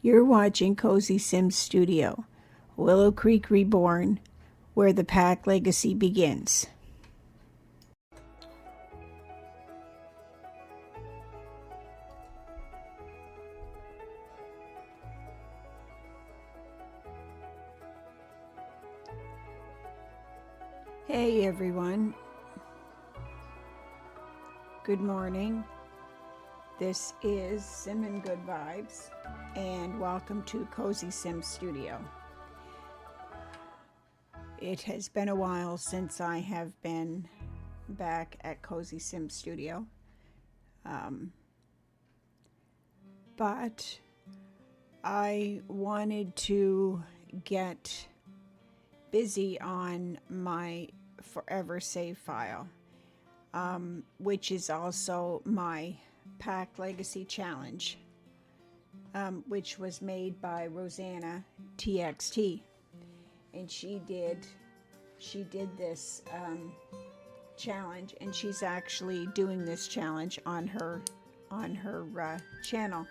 You're watching Cozy Sims Studio, Willow Creek Reborn, where the pack legacy begins. Hey everyone. Good morning. This is Sim and Good Vibes, and welcome to Cozy Sim Studio. It has been a while since I have been back at Cozy Sim Studio, but I wanted to get busy on my forever save file, which is also my pack legacy challenge, which was made by Rosanna TXT, and she did this challenge, and she's actually doing this challenge on her channel.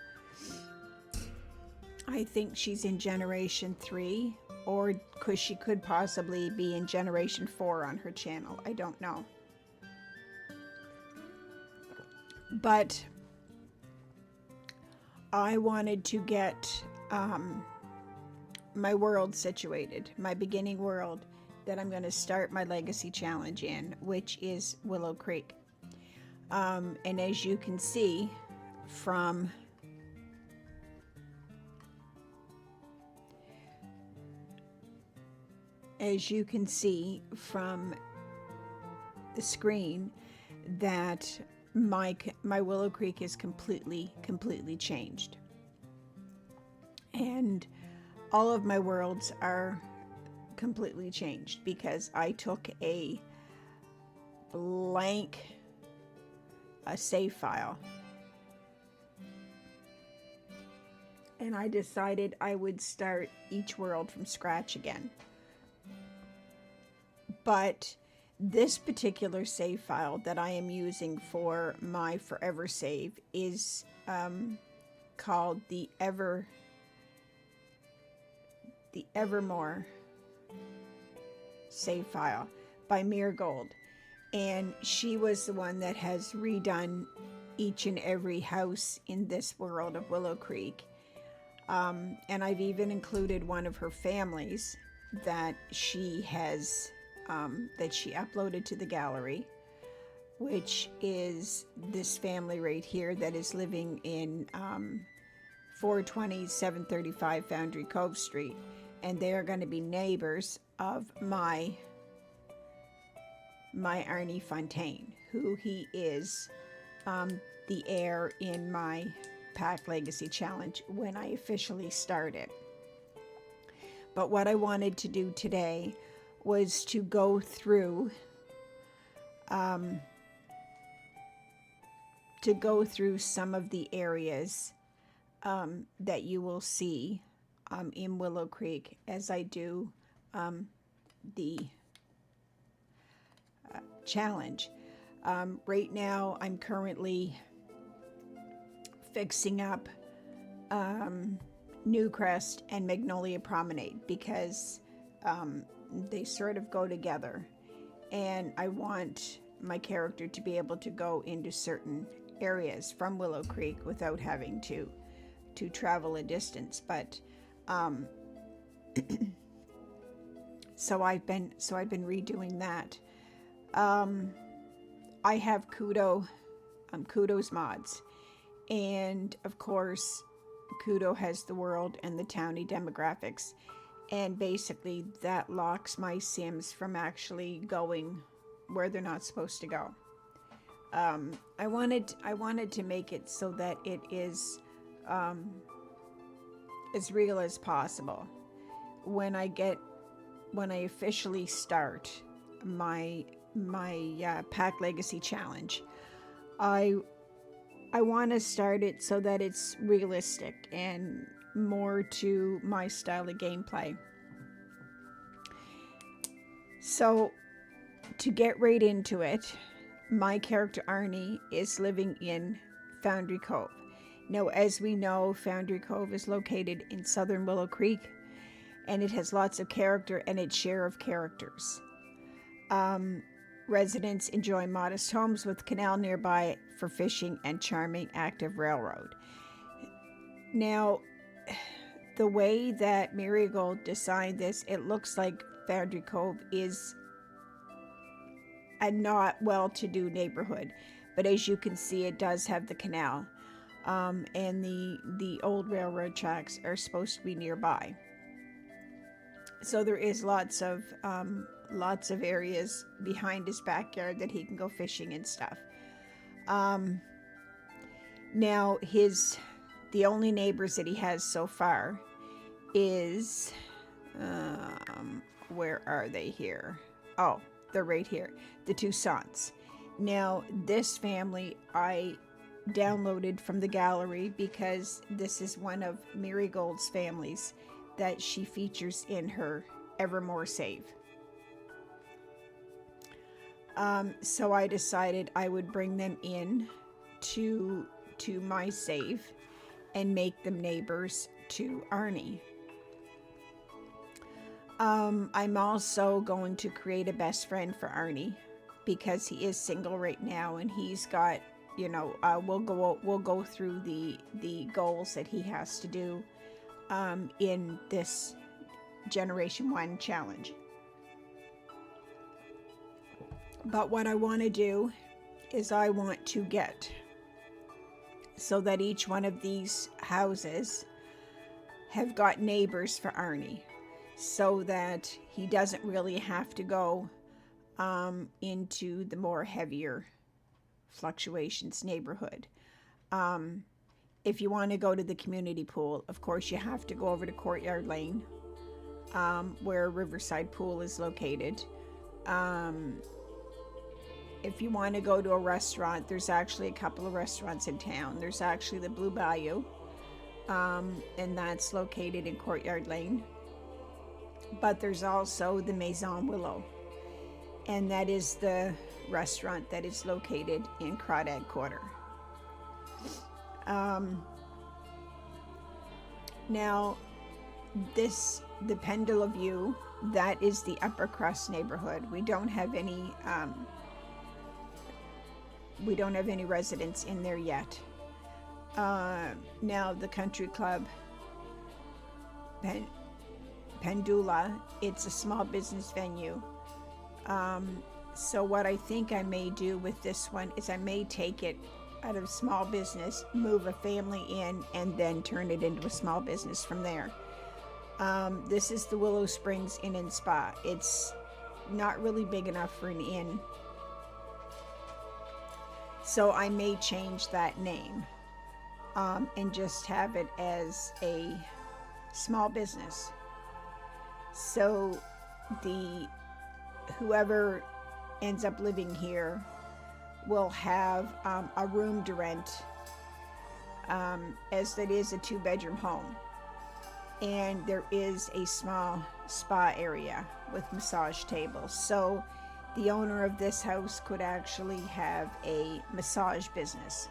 I think she's in generation 3, or she could possibly be in generation 4 on her channel. I don't know. But I wanted to get my world situated, my beginning world that I'm going to start my legacy challenge in, which is Willow Creek. And as you can see from the screen, that my Willow Creek is completely changed, and all of my worlds are completely changed because I took a blank save file and I decided I would start each world from scratch again. But this particular save file that I am using for my forever save is called the Evermore save file by Mere Gold, and she was the one that has redone each and every house in this world of Willow Creek, and I've even included one of her families that she has that she uploaded to the gallery, which is this family right here that is living in 420 735 Foundry Cove Street, and they are going to be neighbors of my Arnie Fontaine, who he is the heir in my pack legacy challenge when I officially start it. But what I wanted to do today was to go through some of the areas that you will see in Willow Creek as I do the challenge. Right now I'm currently fixing up Newcrest and Magnolia Promenade because they sort of go together, and I want my character to be able to go into certain areas from Willow Creek without having to travel a distance. But so I've been redoing that. I have Kudo's mods, and of course Kudo has the world and the townie demographics, and basically that locks my Sims from actually going where they're not supposed to go. I wanted to make it so that it is as real as possible. When I officially start my pack legacy challenge, I want to start it so that it's realistic and more to my style of gameplay. So to get right into it, my character Arnie is living in Foundry Cove. Now, as we know, Foundry Cove is located in southern Willow Creek, and it has lots of character and its share of characters. Residents enjoy modest homes with canal nearby for fishing and charming active railroad. Now, the way that Marigold designed this, it looks like Foundry Cove is a not well-to-do neighborhood, but as you can see, it does have the canal, and the old railroad tracks are supposed to be nearby. So there is lots of areas behind his backyard that he can go fishing and stuff. Now the only neighbors that he has so far is, where are they here? Oh, they're right here. The Toussaints. Now, this family I downloaded from the gallery because this is one of Marigold's families that she features in her Evermore save. So I decided I would bring them in to my save and make them neighbors to Arnie. I'm also going to create a best friend for Arnie because he is single right now, and he's got, we'll go through the goals that he has to do in this Generation 1 challenge. But what I want to do is I want to get so that each one of these houses have got neighbors for Arnie, so that he doesn't really have to go into the more heavier fluctuations neighborhood. If you want to go to the community pool, of course you have to go over to Courtyard Lane, where Riverside Pool is located. If you want to go to a restaurant, there's actually a couple of restaurants in town. There's actually the Blue Bayou, and that's located in Courtyard Lane. But there's also the Maison Willow, and that is the restaurant that is located in Crawdad Quarter. Now, the Pendula View, that is the Upper Crust neighborhood. We don't have any residents in there yet. Now the Country Club Pendula, it's a small business venue. So what I think I may do with this one is I may take it out of small business, move a family in, and then turn it into a small business from there. This is the Willow Springs Inn and Spa. It's not really big enough for an inn, so I may change that name and just have it as a small business. So whoever ends up living here will have a room to rent, as that is a 2-bedroom home. And there is a small spa area with massage tables. So the owner of this house could actually have a massage business.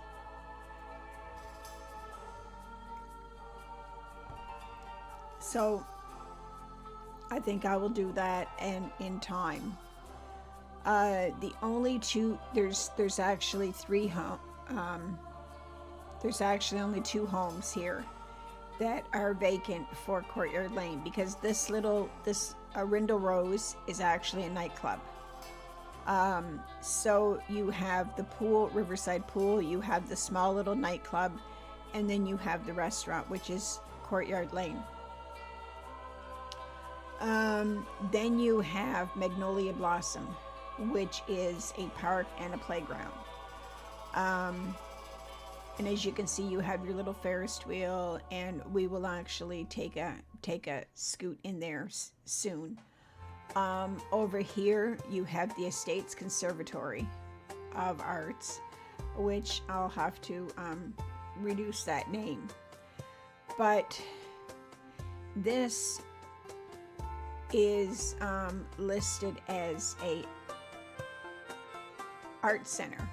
So I think I will do that, and in time. The only two, there's actually only 2 homes here that are vacant for Courtyard Lane, because this Arindel Rose is actually a nightclub. So you have the pool, Riverside Pool, you have the small little nightclub, and then you have the restaurant, which is Courtyard Lane. Then you have Magnolia Blossom, which is a park and a playground. And as you can see, you have your little Ferris wheel, and we will actually take a scoot in there soon. Over here, you have the Estates Conservatory of Arts, which I'll have to reduce that name. But this is listed as a art center.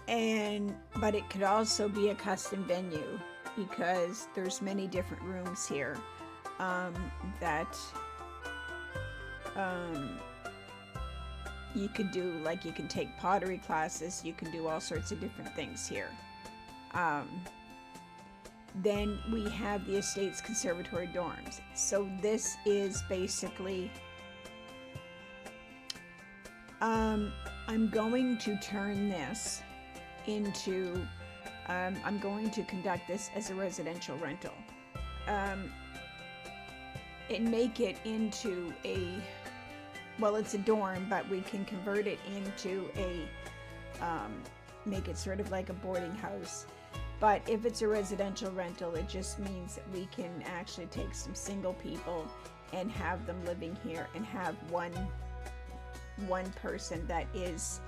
But it could also be a custom venue because there's many different rooms here that you could do, like you can take pottery classes, you can do all sorts of different things here. Then we have the Estates Conservatory dorms. So this is basically, I'm going to turn this into, I'm going to conduct this as a residential rental. And make it into a, well, it's a dorm, but we can convert it into a, make it sort of like a boarding house. But if it's a residential rental, it just means that we can actually take some single people and have them living here and have one person that is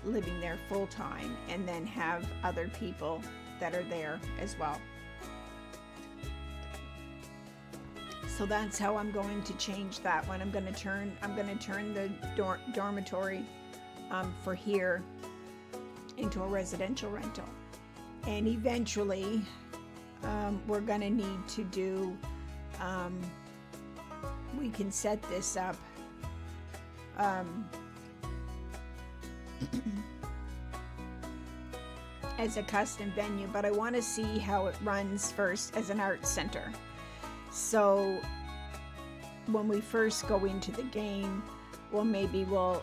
living there full time, and then have other people that are there as well. So that's how I'm going to change that one. I'm going to turn the dormitory for here into a residential rental. And eventually we're going to need to do, we can set this up as a custom venue, but I want to see how it runs first as an art center. So when we first go into the game, well, maybe we'll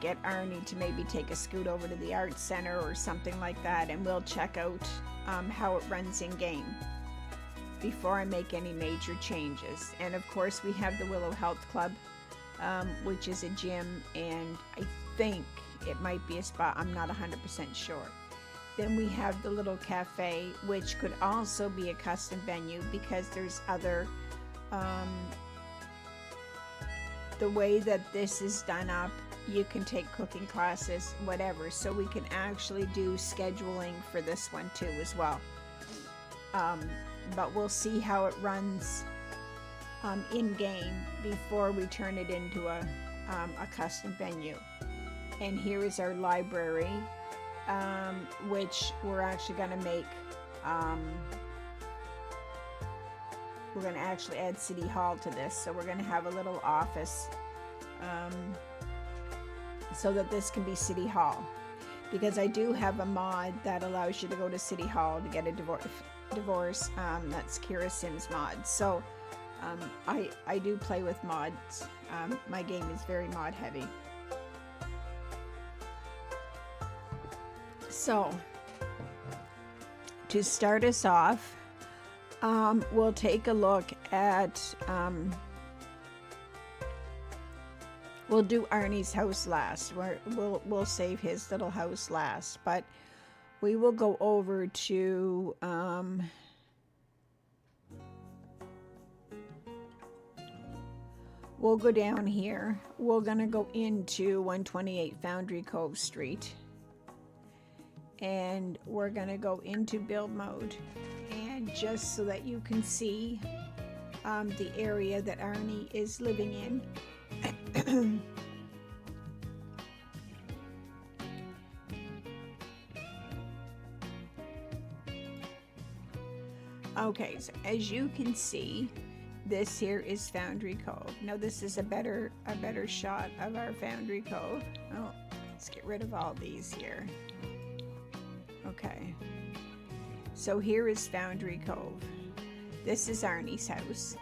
get Arnie to maybe take a scoot over to the art center or something like that, and we'll check out how it runs in game before I make any major changes. And of course we have the Willow Health Club, which is a gym, and I think it might be a spa, I'm not 100% sure. Then we have the little cafe, which could also be a custom venue because there's other, the way that this is done up, you can take cooking classes, whatever. So we can actually do scheduling for this one too as well. But we'll see how it runs in game before we turn it into a custom venue. And here is our library, which we're actually going to make, we're going to actually add City Hall to this. So we're going to have a little office so that this can be City Hall. Because I do have a mod that allows you to go to City Hall to get a divorce. That's Kira Sims mod. So I do play with mods. My game is very mod heavy. So to start us off, we'll take a look at, we'll do Arnie's house last. We'll save his little house last, but we will go over to, we'll go down here. We're gonna go into 128 Foundry Cove Street. And we're gonna go into build mode, and just so that you can see the area that Arnie is living in. Okay, so as you can see, this here is Foundry Cove. Now this is a better shot of our Foundry Cove. Oh, let's get rid of all these here. Okay, so here is Foundry Cove. This is Arnie's house.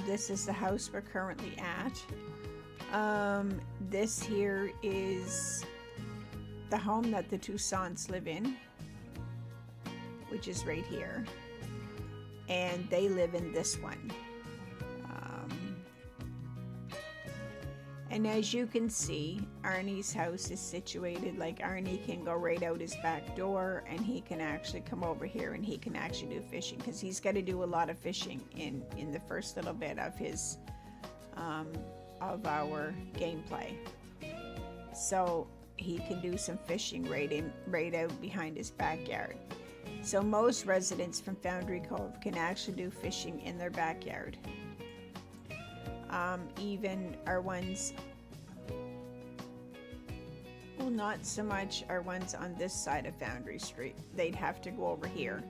This is the house we're currently at. This here is the home that the Toussaints live in, which is right here. And they live in this one. And as you can see, Arnie's house is situated, like Arnie can go right out his back door, and he can actually come over here and he can actually do fishing, because he's got to do a lot of fishing in the first little bit of his of our gameplay. So he can do some fishing right out behind his backyard. So most residents from Foundry Cove can actually do fishing in their backyard. Even our ones, we'll not so much are ones on this side of Foundry Street. They'd have to go over here.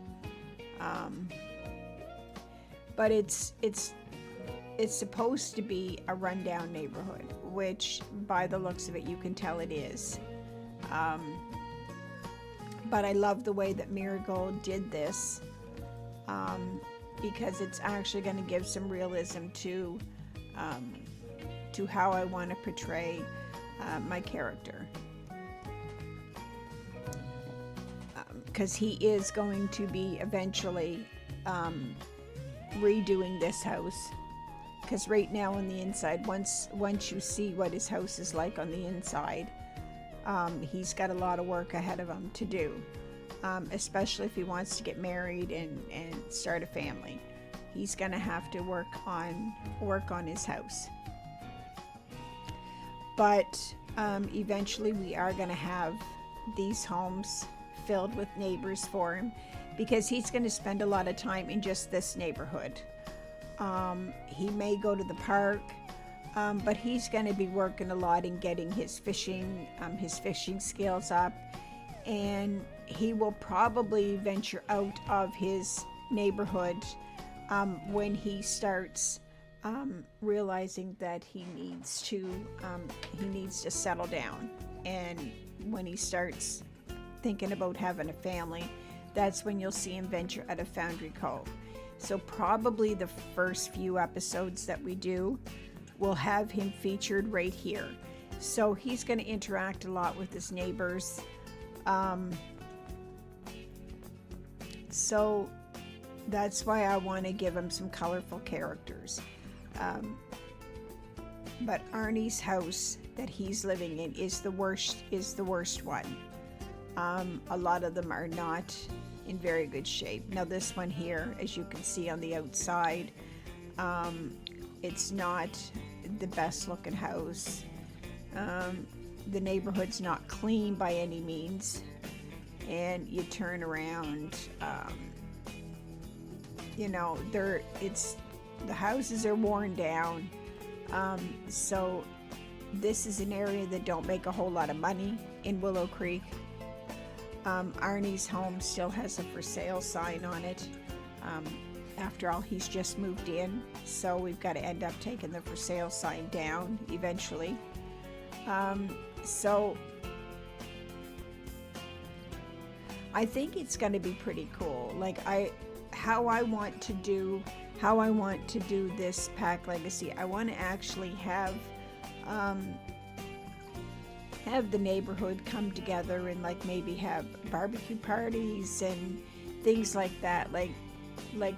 But it's supposed to be a rundown neighborhood, which by the looks of it you can tell it is. But I love the way that Marigold did this, because it's actually going to give some realism to how I want to portray my character. Because he is going to be eventually redoing this house. Because right now on the inside, once you see what his house is like on the inside, he's got a lot of work ahead of him to do, especially if he wants to get married and start a family. He's going to have to work on his house. But eventually we are going to have these homes filled with neighbors for him, because he's going to spend a lot of time in just this neighborhood. He may go to the park, but he's going to be working a lot in getting his fishing skills up, and he will probably venture out of his neighborhood when he starts realizing that he needs to settle down, and when he starts thinking about having a family, that's when you'll see him venture out of Foundry Cove. So probably the first few episodes that we do will have him featured right here. So he's going to interact a lot with his neighbors. So that's why I want to give him some colorful characters. But Arnie's house that he's living in is the worst one. A lot of them are not in very good shape. Now this one here, as you can see on the outside, it's not the best looking house. The neighborhood's not clean by any means, and you turn around, the houses are worn down. So this is an area that don't make a whole lot of money in Willow Creek. Arnie's home still has a for sale sign on it. After all, he's just moved in, so we've got to end up taking the for sale sign down eventually. So I think it's going to be pretty cool. Like how I want to do this Pack Legacy. I want to actually have the neighborhood come together and like maybe have barbecue parties and things like that, like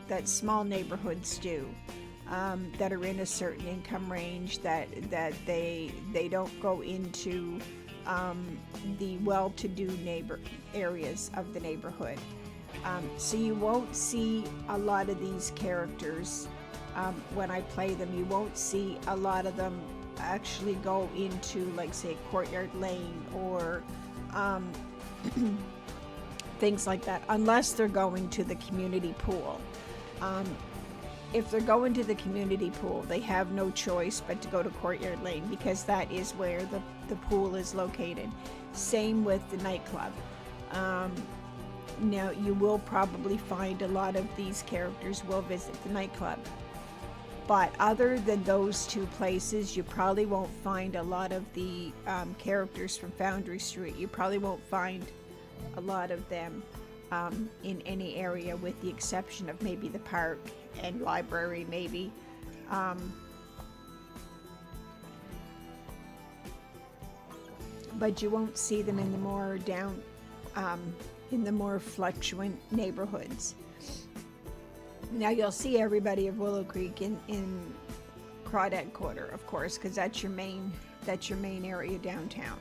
that small neighborhoods do, that are in a certain income range, that they don't go into the well-to-do neighbor areas of the neighborhood. So you won't see a lot of these characters when I play them. You won't see a lot of them actually go into, like, say, Courtyard Lane or things like that, unless they're going to the community pool. If they're going to the community pool, they have no choice but to go to Courtyard Lane, because that is where the pool is located. Same with the nightclub. Now, you will probably find a lot of these characters will visit the nightclub. But other than those two places, you probably won't find a lot of the characters from Foundry Street. You probably won't find a lot of them in any area, with the exception of maybe the park and library, maybe. But you won't see them in the more in the more fluctuant neighborhoods. Now you'll see everybody of Willow Creek in Crawdad Quarter, of course, because that's your main area downtown.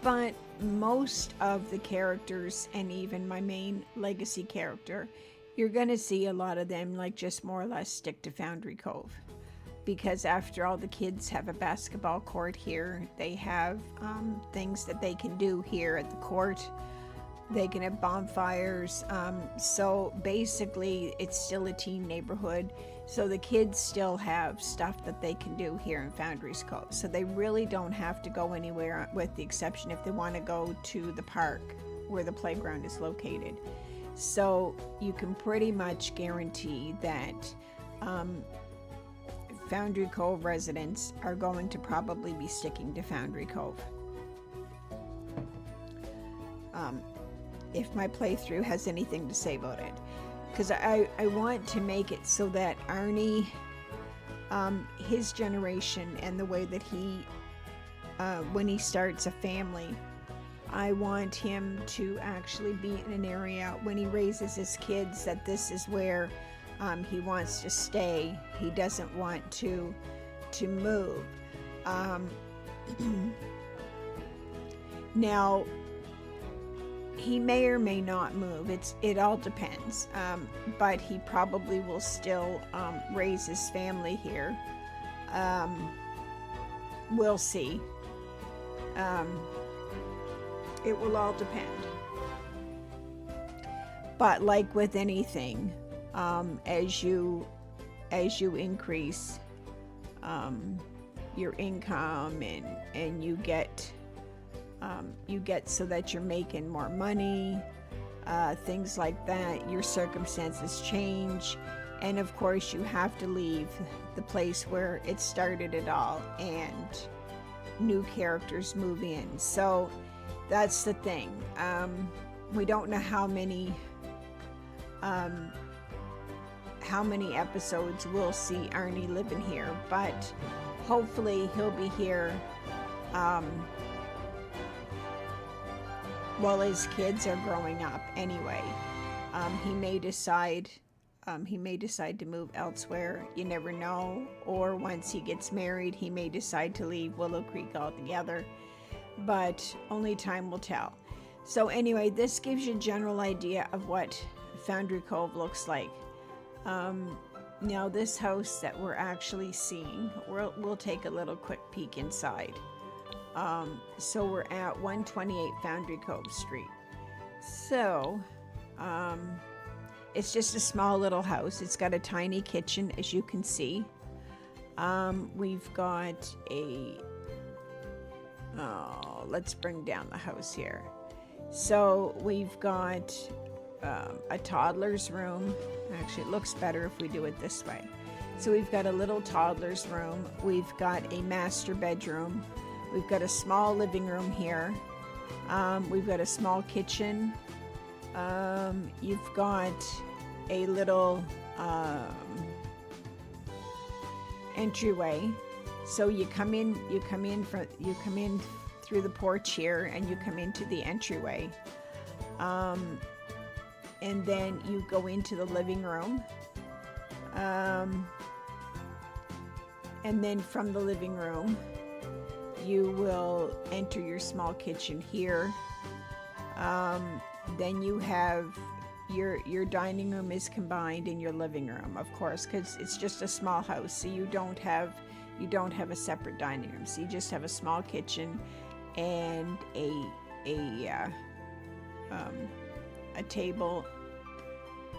But most of the characters, and even my main legacy character, you're going to see a lot of them like just more or less stick to Foundry Cove, because after all, the kids have a basketball court here. They have things that they can do here at the court. They can have bonfires. So basically, it's still a teen neighborhood. So the kids still have stuff that they can do here in Foundry Cove. So they really don't have to go anywhere, with the exception if they want to go to the park where the playground is located. So you can pretty much guarantee that Foundry Cove residents are going to probably be sticking to Foundry Cove. If my playthrough has anything to say about it. Because I want to make it so that Arnie, his generation, and the way that he, when he starts a family, I want him to actually be in an area when he raises his kids that this is where he wants to stay. He doesn't want to move. Now, he may or may not move. It all depends. But he probably will still raise his family here. We'll see. It will all depend. But like with anything, as you increase your income and you get so that you're making more money, things like that, your circumstances change, and of course you have to leave the place where it started it all, and new characters move in. So that's the thing. We don't know how many episodes we'll see Arnie living here, but hopefully he'll be here while his kids are growing up anyway. He may decide to move elsewhere. You never know. Or once he gets married, he may decide to leave Willow Creek altogether. But only time will tell. So anyway, this gives you a general idea of what Foundry Cove looks like. Now this house that we're actually seeing, we'll take a little quick peek inside. So we're at 128 Foundry Cove Street. So, it's just a small little house. It's got a tiny kitchen, as you can see. We've got let's bring down the house here. So we've got a toddler's room. Actually, it looks better if we do it this way. So we've got a little toddler's room. We've got a master bedroom. We've got a small living room here. We've got a small kitchen. You've got a little entryway. So you come in through the porch here, and you come into the entryway. And then you go into the living room. And then from the living room, you will enter your small kitchen here. Then you have your dining room is combined in your living room, of course, because it's just a small house, so you don't have a separate dining room. So you just have a small kitchen and a table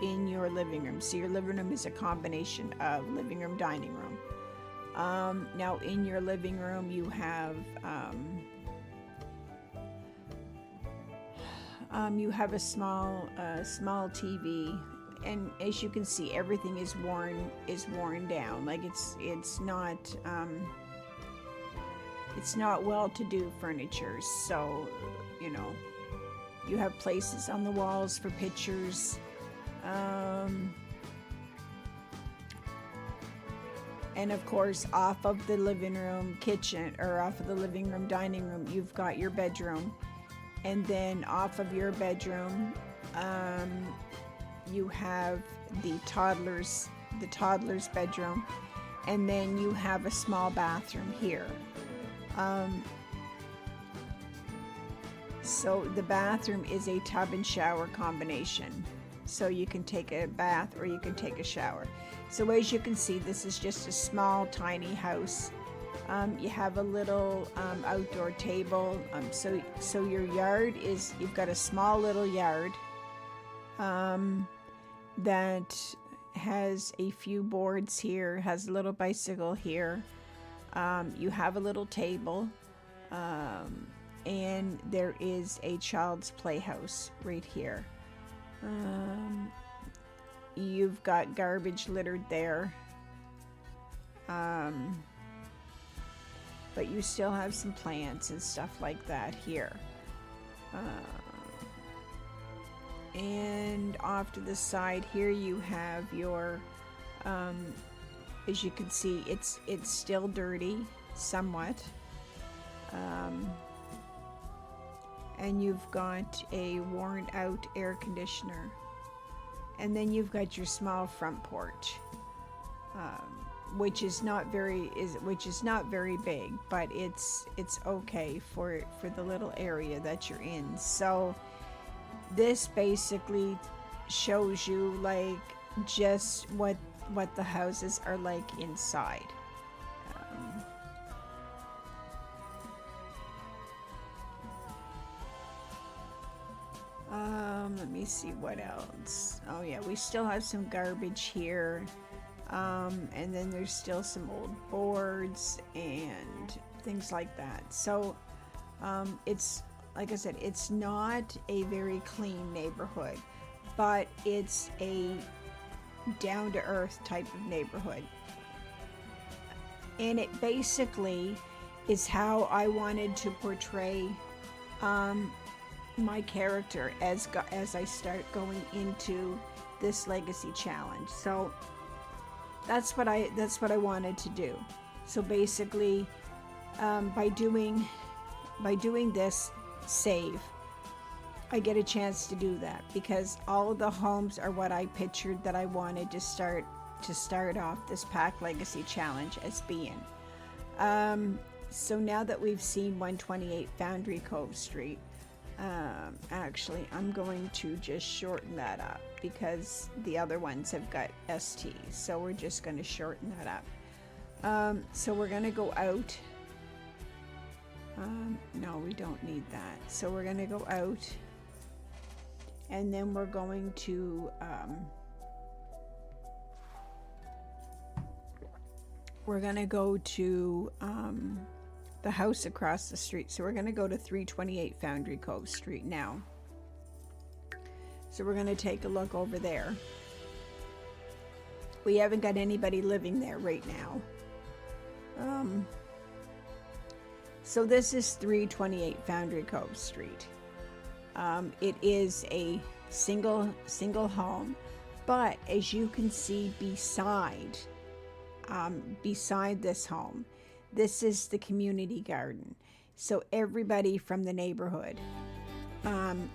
in your living room. So your living room is a combination of living room, dining room. Now in your living room you have a small TV, and as you can see, everything is worn down. Like it's not well-to-do furniture. So you have places on the walls for pictures. And of course, off of the living room kitchen, or off of the living room dining room, you've got your bedroom. And then off of your bedroom, you have the toddler's bedroom. And then you have a small bathroom here. So the bathroom is a tub and shower combination. So you can take a bath or you can take a shower. So as you can see, this is just a small, tiny house. You have a little outdoor table. So your yard is, you've got a small little yard that has a few boards here, has a little bicycle here. You have a little table, and there is a child's playhouse right here. You've got garbage littered there. But you still have some plants and stuff like that here. And off to the side here you have your, as you can see, it's still dirty, somewhat. And you've got a worn out air conditioner. And then you've got your small front porch. Which is not very big, but it's okay for the little area that you're in. So this basically shows you like just what the houses are like inside. Let me see what else. Oh yeah, we still have some garbage here. And then there's still some old boards and things like that. So it's, like I said, it's not a very clean neighborhood, but it's a down-to-earth type of neighborhood. And it basically is how I wanted to portray my character as I start going into this legacy challenge. So that's what I wanted to do. So basically, by doing this save, I get a chance to do that because all of the homes are what I pictured that I wanted to start off this Pack Legacy Challenge as being. So now that we've seen 128 Foundry Cove Street, actually I'm going to just shorten that up because the other ones have got ST, so we're just going to shorten that up. So we're going to go out. No, we don't need that. So we're going to go out, and then we're going to go to the house across the street. So we're going to go to 328 Foundry Cove Street now. So we're going to take a look over there. We haven't got anybody living there right now. So this is 328 Foundry Cove Street. It is a single home, but as you can see beside this home, this is the community garden. So everybody from the neighborhood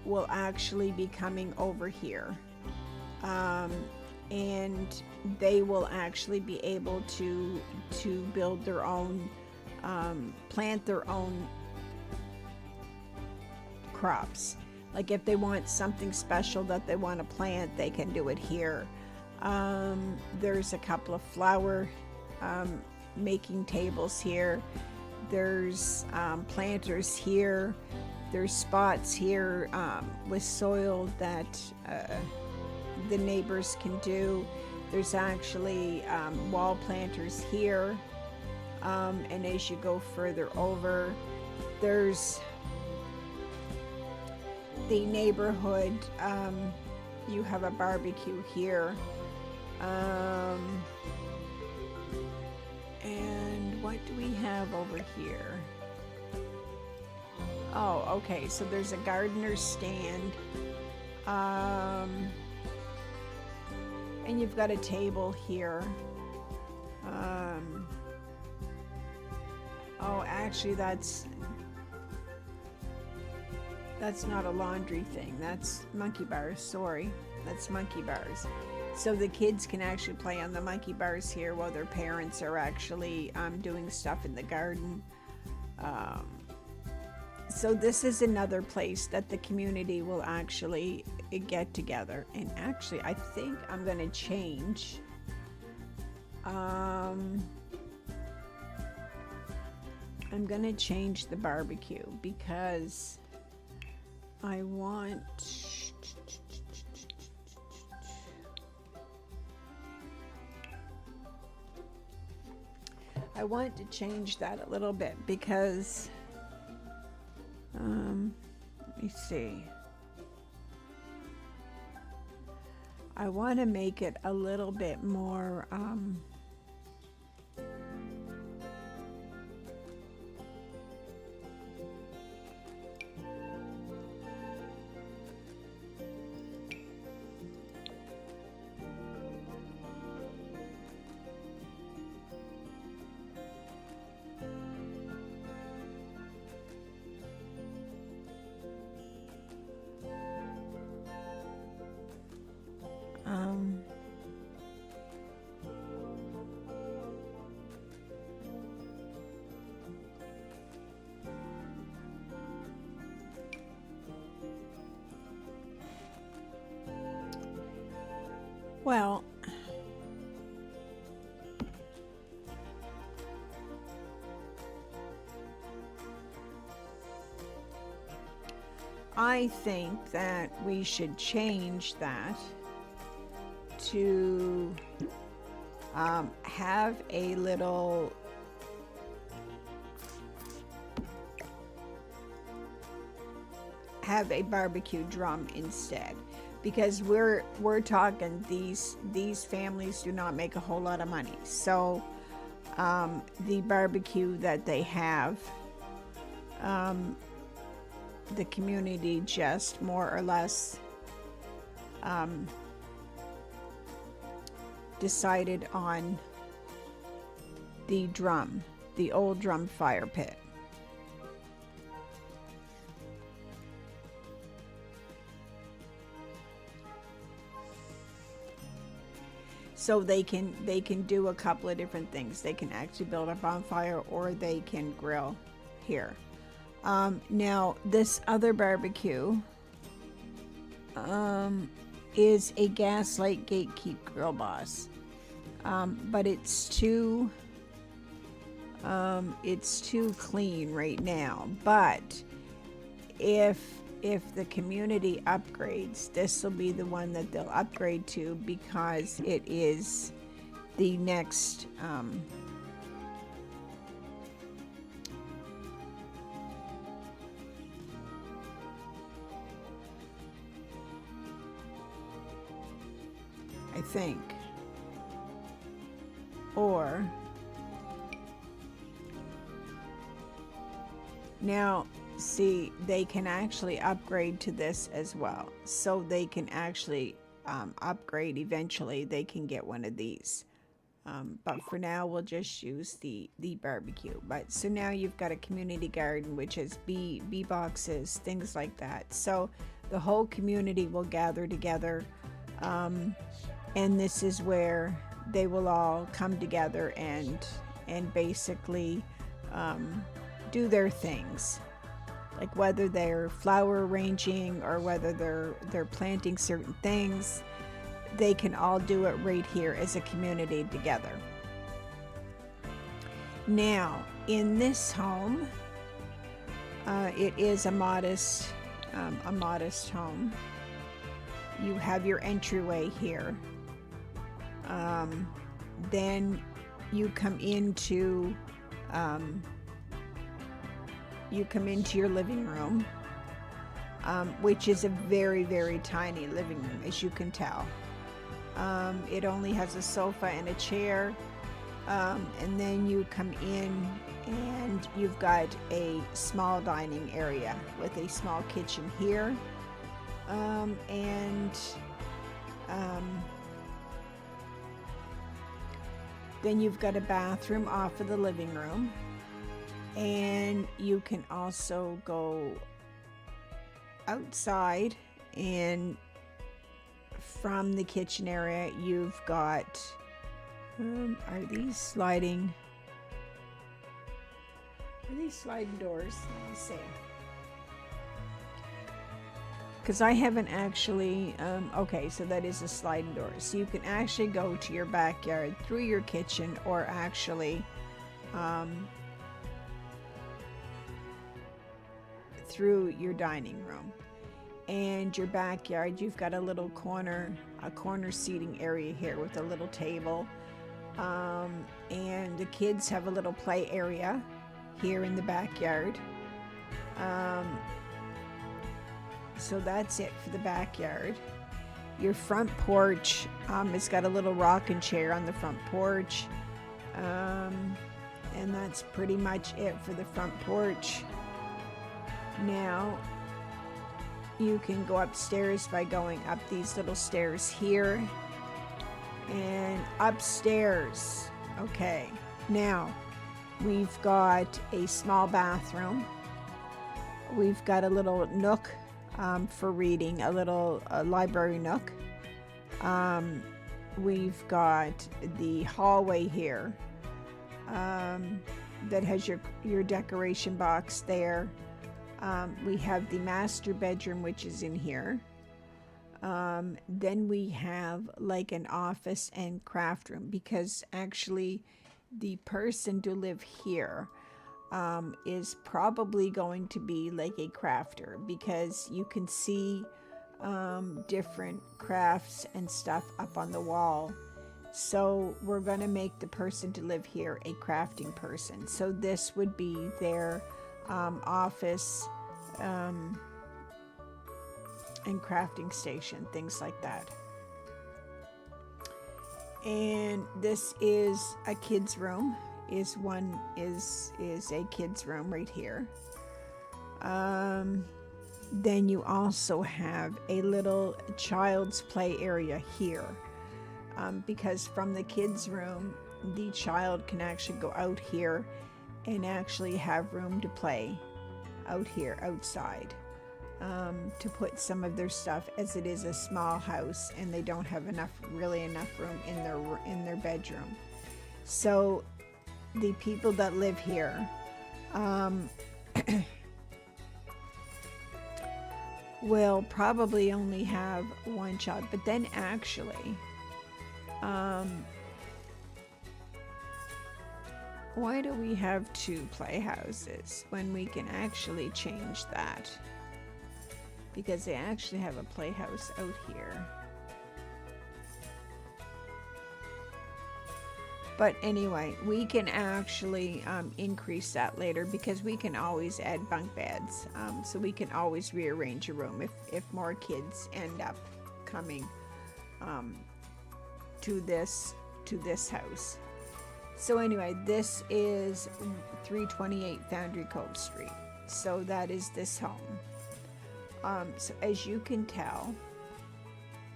will actually be coming over here, and they will actually be able to build their own, plant their own crops. Like if they want something special that they want to plant, they can do it here. There's a couple of flower making tables here. There's planters here. There's spots here with soil that the neighbors can do. There's actually wall planters here. And as you go further over, there's the neighborhood. You have a barbecue here. And what do we have over here? Oh, okay, so there's a gardener's stand. And you've got a table here. Oh, actually that's not a laundry thing. That's monkey bars, sorry. That's monkey bars. So the kids can actually play on the monkey bars here while their parents are actually doing stuff in the garden. So this is another place that the community will actually get together. And actually, I think I'm going to change. I'm gonna change the barbecue because I want to change that a little bit because let me see. I want to make it a little bit more well, I think that we should change that to have a little barbecue drum instead, because we're talking these families do not make a whole lot of money, so the barbecue that they have, the community just more or less decided on the old drum fire pit. So they can do a couple of different things. They can actually build a bonfire, or they can grill here. Now this other barbecue is a Gaslight Gatekeep Grill Boss, but it's too clean right now. But if the community upgrades, this will be the one that they'll upgrade to, because it is the next I think, or now see, they can actually upgrade to this as well, so they can actually upgrade eventually. They can get one of these, but for now we'll just use the barbecue. But so now you've got a community garden, which is bee boxes, things like that, so the whole community will gather together, and this is where they will all come together and basically do their things, like whether they're flower arranging or whether they're planting certain things. They can all do it right here as a community together. Now in this home, it is a modest home. You have your entryway here. Then you come into your living room, which is a very, very tiny living room, as you can tell. It only has a sofa and a chair, and then you come in and you've got a small dining area with a small kitchen here, then you've got a bathroom off of the living room, and you can also go outside, and from the kitchen area you've got are these sliding doors? Let me see, because I haven't actually okay, so that is a sliding door, so you can actually go to your backyard through your kitchen, or actually through your dining room. And your backyard, you've got a little corner seating area here with a little table. And the kids have a little play area here in the backyard. So that's it for the backyard. Your front porch has got a little rocking chair on the front porch. And that's pretty much it for the front porch. Now, you can go upstairs by going up these little stairs here. And upstairs, okay, now we've got a small bathroom. We've got a little nook for reading, a little library nook. We've got the hallway here that has your decoration box there. We have the master bedroom, which is in here. Then we have like an office and craft room, because actually the person to live here is probably going to be like a crafter, because you can see different crafts and stuff up on the wall. So we're going to make the person to live here a crafting person. So this would be their office and crafting station, things like that. And this is a kid's room. Is a kid's room right here. Then you also have a little child's play area here, because from the kids' room, the child can actually go out here and actually have room to play out here outside, to put some of their stuff, as it is a small house and they don't have enough room in their bedroom. So the people that live here will probably only have one child, but then actually why do we have two playhouses when we can actually change that? Because they actually have a playhouse out here. But anyway, we can actually increase that later, because we can always add bunk beds. So we can always rearrange a room if more kids end up coming to this house. So anyway, this is 328 Foundry Cove Street. So that is this home. So as you can tell,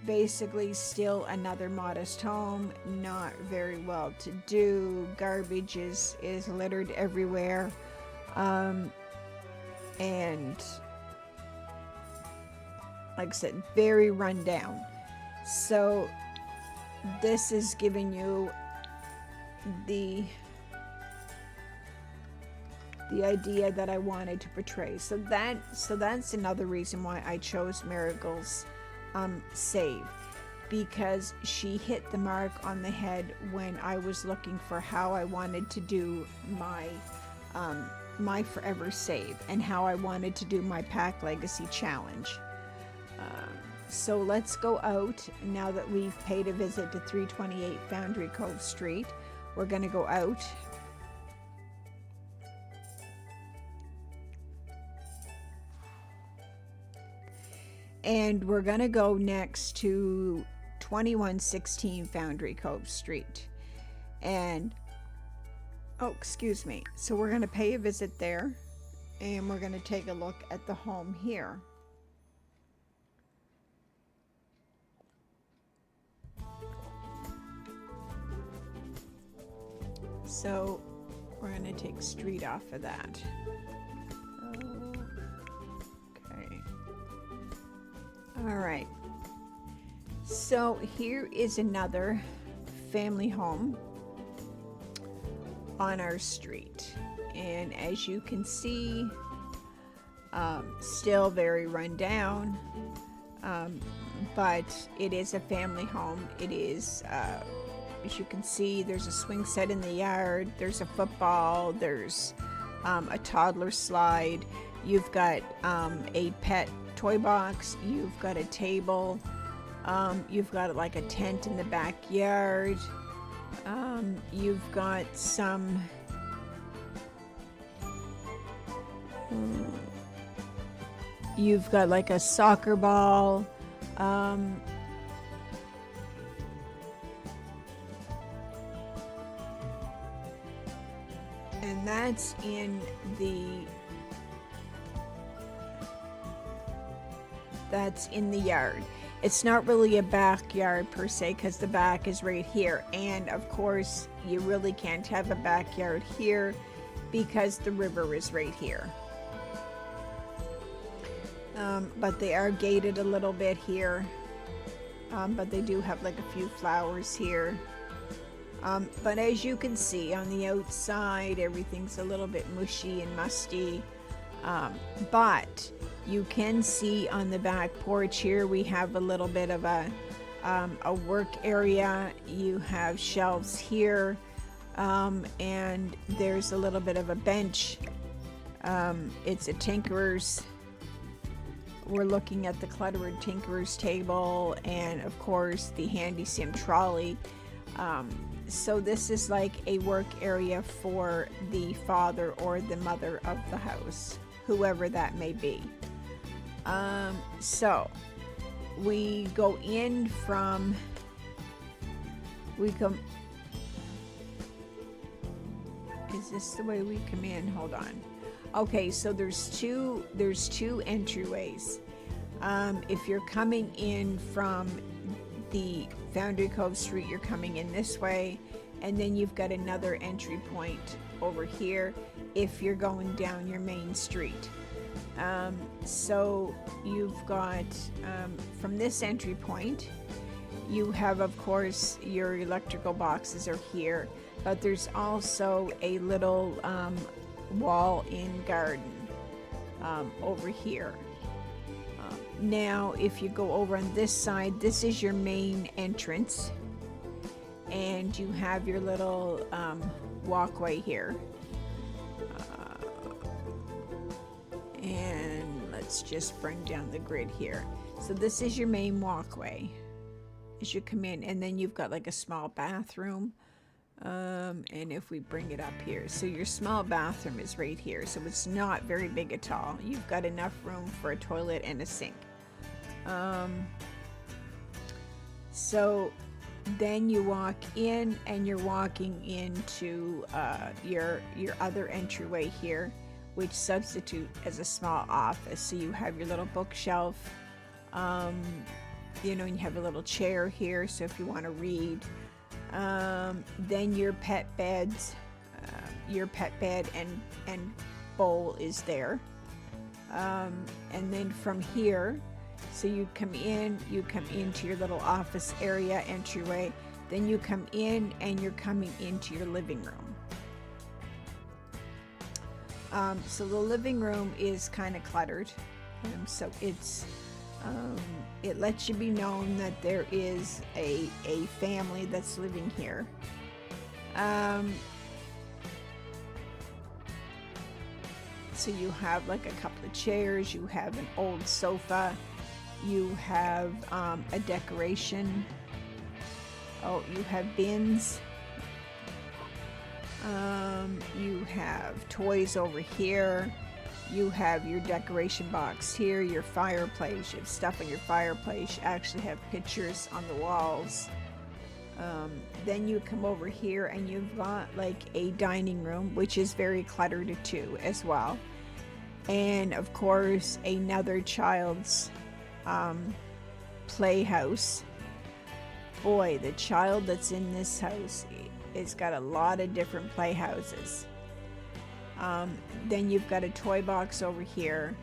basically still another modest home, not very well to do. Garbage is littered everywhere. And like I said, very run down. So this is giving you the idea that I wanted to portray. So that's another reason why I chose Marigold's Save, because she hit the mark on the head when I was looking for how I wanted to do my my Forever Save and how I wanted to do my Pack Legacy Challenge. So let's go out now that we've paid a visit to 328 Foundry Cove Street. We're going to go out. And we're going to go next to 2116 Foundry Cove Street. And, oh, excuse me. So we're going to pay a visit there. And we're going to take a look at the home here. So we're going to take street off of that. Okay. All right. So here is another family home on our street. And as you can see, still very run down, but it is a family home. It is, as you can see, there's a swing set in the yard, there's a football, there's a toddler slide. You've got a pet toy box. You've got a table. You've got like a tent in the backyard. You've got some you've got like a soccer ball. And that's in the yard. It's not really a backyard per se, because the back is right here, and of course you really can't have a backyard here because the river is right here. But they are gated a little bit here, but they do have like a few flowers here. But as you can see on the outside, everything's a little bit mushy and musty. But you can see on the back porch here, we have a little bit of a work area. You have shelves here, and there's a little bit of a bench. It's a tinkerer's. We're looking at the cluttered tinkerer's table, and of course the handy sim trolley. So this is like a work area for the father or the mother of the house, whoever that may be. So we go in from, is this the way we come in? Hold on. Okay, so there's two entryways. If you're coming in from the Foundry Cove Street, you're coming in this way, and then you've got another entry point over here if you're going down your main street. So you've got, from this entry point, you have, of course, your electrical boxes are here, but there's also a little wall-in garden over here. Now, if you go over on this side, this is your main entrance, and you have your little walkway here. And let's just bring down the grid here. So this is your main walkway as you come in, and then you've got like a small bathroom. And if we bring it up here, so your small bathroom is right here, so it's not very big at all. You've got enough room for a toilet and a sink. So then you walk in, and you're walking into your other entryway here, which substitute as a small office. So you have your little bookshelf, you know, and you have a little chair here, so if you want to read. Then your pet beds, your pet bed and bowl is there. And then from here, so you come into your little office area entryway, then you come in and you're coming into your living room. So the living room is kind of cluttered, so it's it lets you be known that there is a family that's living here. So you have like a couple of chairs, you have an old sofa, you have a decoration. Oh, you have bins. You have toys over here. You have your decoration box here, your fireplace. You have stuff on your fireplace. You actually have pictures on the walls. Then you come over here and you've got like a dining room, which is very cluttered too as well. And of course, another child's playhouse. Boy, the child that's in this house, it's got a lot of different playhouses. Then you've got a toy box over here.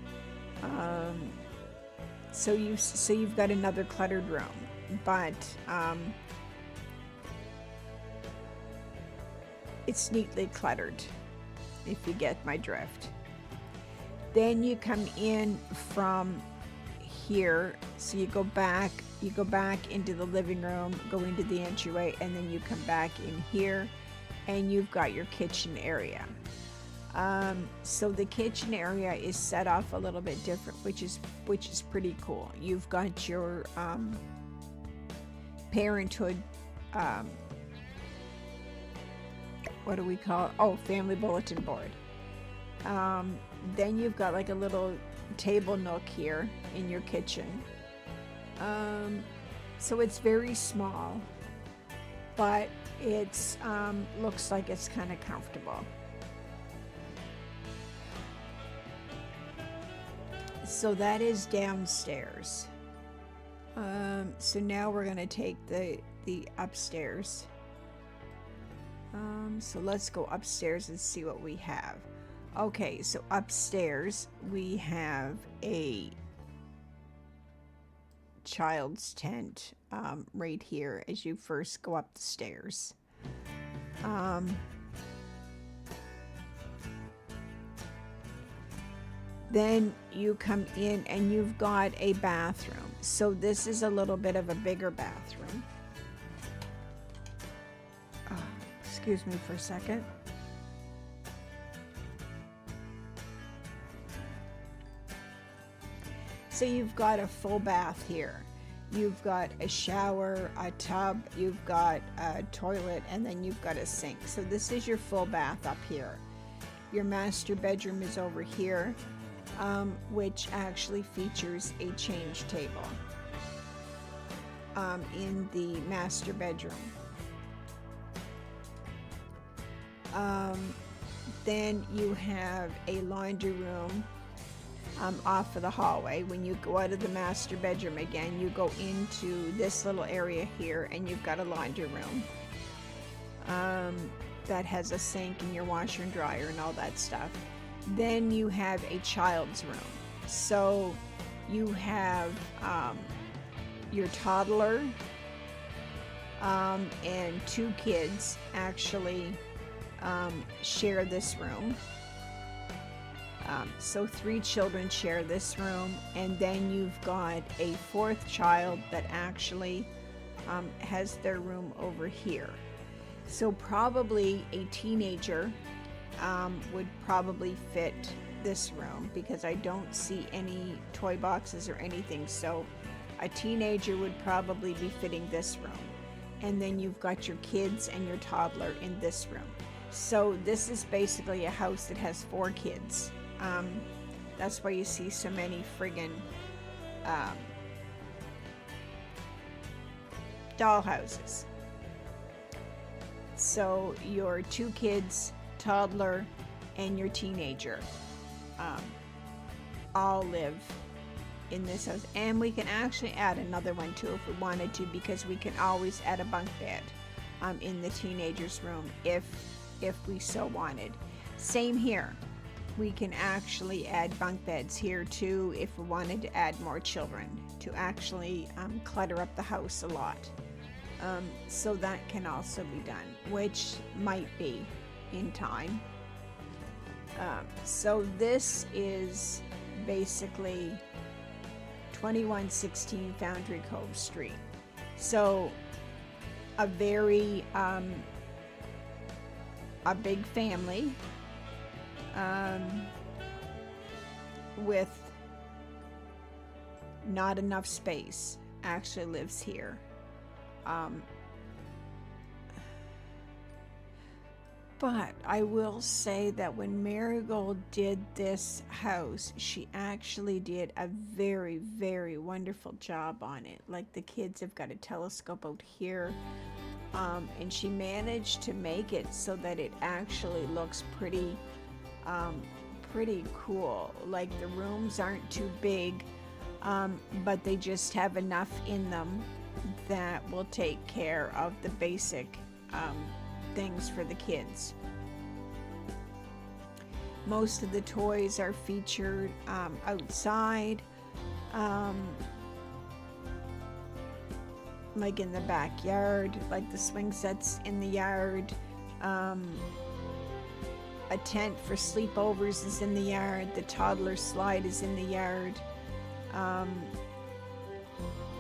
So you've got another cluttered room, but it's neatly cluttered, if you get my drift. Then you come in from here, so you go back into the living room, go into the entryway, and then you come back in here, and you've got your kitchen area. So the kitchen area is set off a little bit different, which is pretty cool. You've got your parenthood, what do we call it? Oh, family bulletin board. Then you've got like a little table nook here in your kitchen. So it's very small, but it's looks like it's kind of comfortable. So that is downstairs. So now we're gonna take the upstairs. So let's go upstairs and see what we have. Okay, so upstairs we have a child's tent right here as you first go up the stairs. Then you come in and you've got a bathroom. So this is a little bit of a bigger bathroom. Excuse me for a second. So you've got a full bath here. You've got a shower, a tub, you've got a toilet, and then you've got a sink. So this is your full bath up here. Your master bedroom is over here, which actually features a change table in the master bedroom. Then you have a laundry room off of the hallway. When you go out of the master bedroom again, you go into this little area here and you've got a laundry room that has a sink and your washer and dryer and all that stuff. Then you have a child's room. So you have your toddler and two kids actually share this room. So 3 children share this room, and then you've got a 4th child that actually has their room over here. So probably a teenager would probably fit this room because I don't see any toy boxes or anything. So a teenager would probably be fitting this room. And then you've got your kids and your toddler in this room. So this is basically a house that has 4 kids. That's why you see so many friggin' doll houses. So your 2 kids, toddler, and your teenager all live in this house. And we can actually add another one too if we wanted to, because we can always add a bunk bed in the teenager's room if we so wanted. Same here. We can actually add bunk beds here too if we wanted to add more children to actually clutter up the house a lot. So that can also be done, which might be in time. So this is basically 2116 Foundry Cove Street. So a very a big family with not enough space actually lives here. But I will say that when Marigold did this house, she actually did a very, very wonderful job on it. Like, the kids have got a telescope out here, and she managed to make it so that it actually looks pretty cool. Like, the rooms aren't too big, but they just have enough in them that will take care of the basic things for the kids. Most of the toys are featured outside, like in the backyard, like the swing sets in the yard. A tent for sleepovers is in the yard. The toddler slide is in the yard.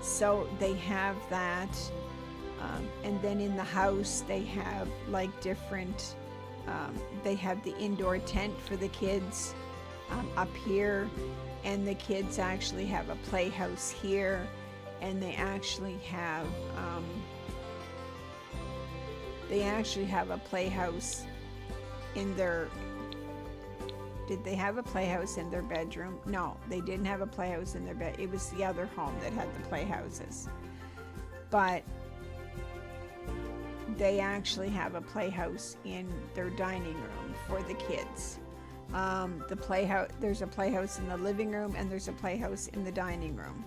So they have that. And then in the house they have like different They have the indoor tent for the kids up here, and the kids actually have a playhouse here, and they actually have a playhouse in their. Did they have a playhouse in their bedroom? No, they didn't have a playhouse in their bed. It was the other home that had the playhouses. But they actually have a playhouse in their dining room for the kids. There's a playhouse in the living room, and there's a playhouse in the dining room.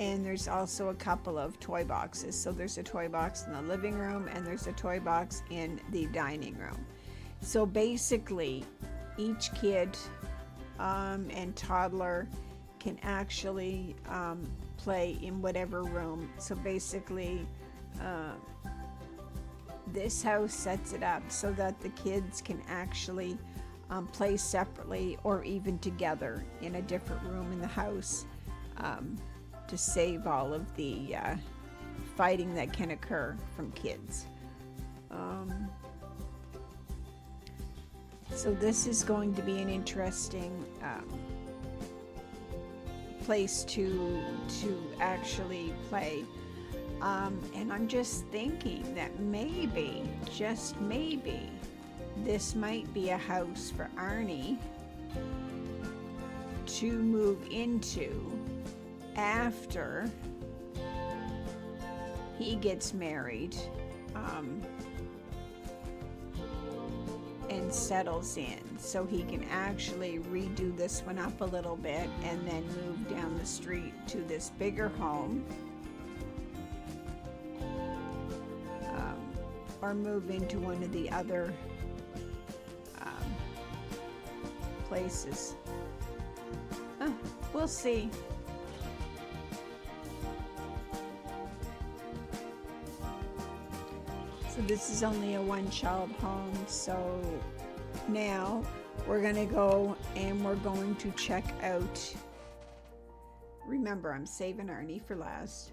And there's also a couple of toy boxes. So there's a toy box in the living room, and there's a toy box in the dining room. So basically, each kid and toddler can actually play in whatever room. So basically, this house sets it up so that the kids can actually play separately or even together in a different room in the house, to save all of the fighting that can occur from kids. So this is going to be an interesting place to actually play. And I'm just thinking that maybe, just maybe, this might be a house for Arnie to move into after he gets married and settles in, so he can actually redo this one up a little bit and then move down the street to this bigger home, or move into one of the other places. We'll see. So this is only a one-child home, so now we're gonna go and we're going to check out, remember, I'm saving Arnie for last.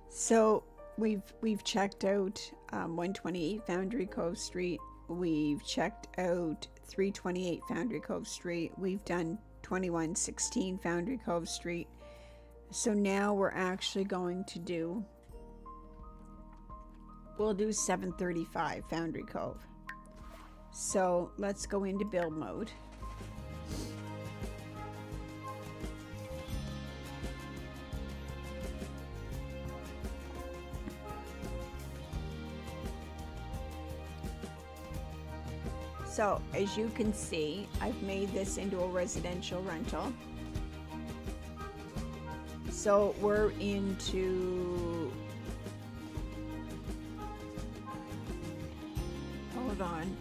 So we've checked out 128 Foundry Cove Street. We've checked out 328 Foundry Cove Street. We've done 2116 Foundry Cove Street. So now we're actually going to do, we'll do 735 Foundry Cove. So let's go into build mode. So as you can see, I've made this into a residential rental. So we're into, hold on.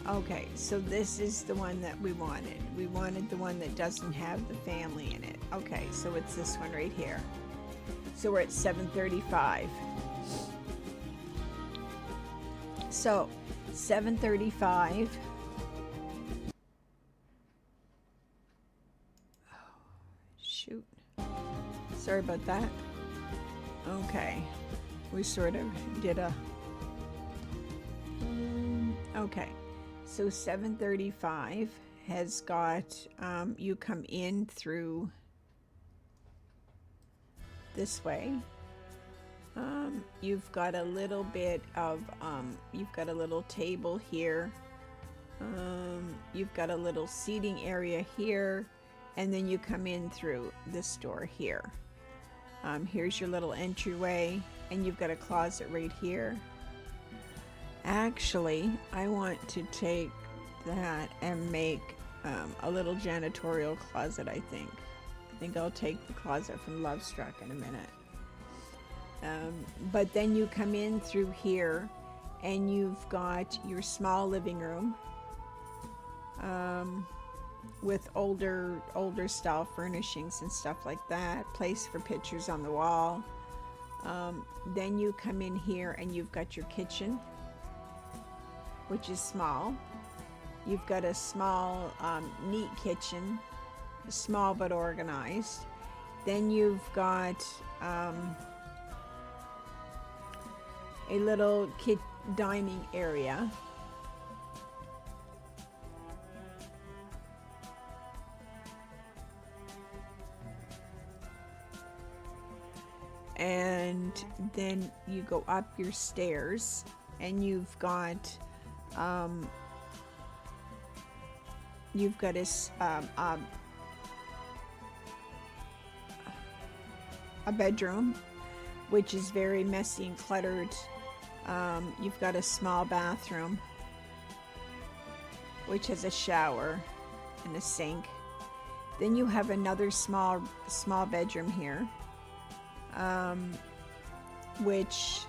Okay, so this is the one that we wanted. We wanted the one that doesn't have the family in it. Okay, so it's this one right here. So we're at 735. So 735. Oh, shoot. Sorry about that. Okay. We sort of did a... okay. So 735 has got, you come in through this way. You've got a little bit of, you've got a little table here. You've got a little seating area here. And then you come in through this door here. Here's your little entryway. And you've got a closet right here. Actually, I want to take that and make a little janitorial closet, I think. I think I'll take the closet from Love Struck in a minute. But then you come in through here and you've got your small living room with older style furnishings and stuff like that, place for pictures on the wall. Then you come in here and you've got your kitchen, which is small. You've got a small, neat kitchen, small but organized. Then you've got a little dining area. And then you go up your stairs, and you've got a bedroom, which is very messy and cluttered. You've got a small bathroom, which has a shower and a sink. Then you have another small bedroom here, which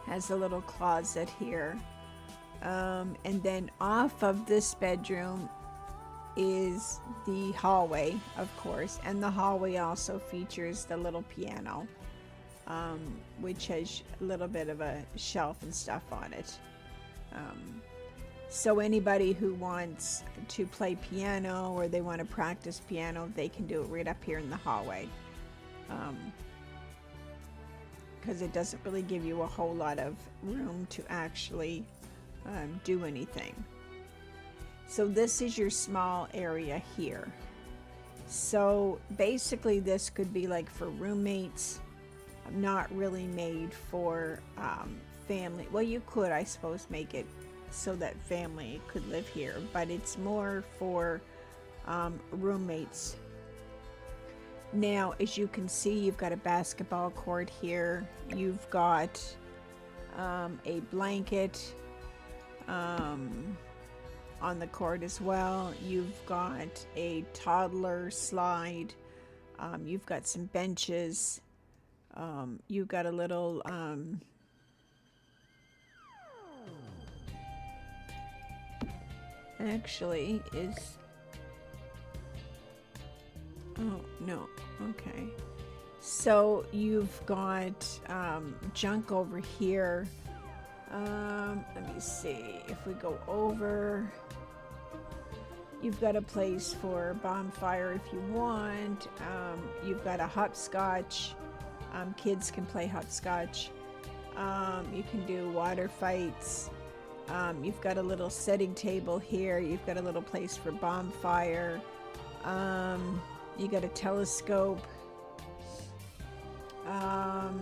has a little closet here. And then off of this bedroom is the hallway, of course, and the hallway also features the little piano, which has a little bit of a shelf and stuff on it. So anybody who wants to play piano or they want to practice piano, they can do it right up here in the hallway, because it doesn't really give you a whole lot of room to actually do anything. So this is your small area here. So basically this could be like for roommates, not really made for family. Well, you could, I suppose, make it so that family could live here, but it's more for roommates. Now, as you can see, you've got a basketball court here. You've got a blanket on the court as well. You've got a toddler slide. You've got some benches. You've got a little actually is, oh no, okay, so you've got junk over here. Let me see if we go over. You've got a place for a bonfire if you want. You've got a hopscotch. Kids can play hopscotch. You can do water fights. You've got a little setting table here. You've got a little place for bonfire. You got a telescope. Let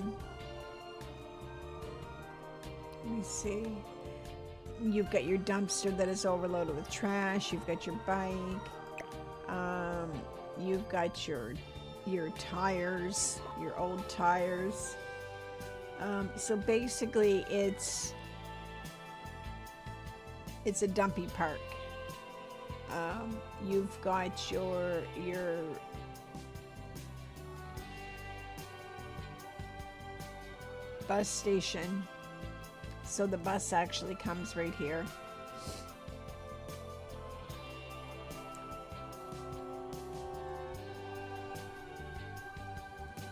me see. You've got your dumpster that is overloaded with trash. You've got your bike. You've got your tires, your old tires. So basically it's a dumpy park. You've got your bus station. So the bus actually comes right here.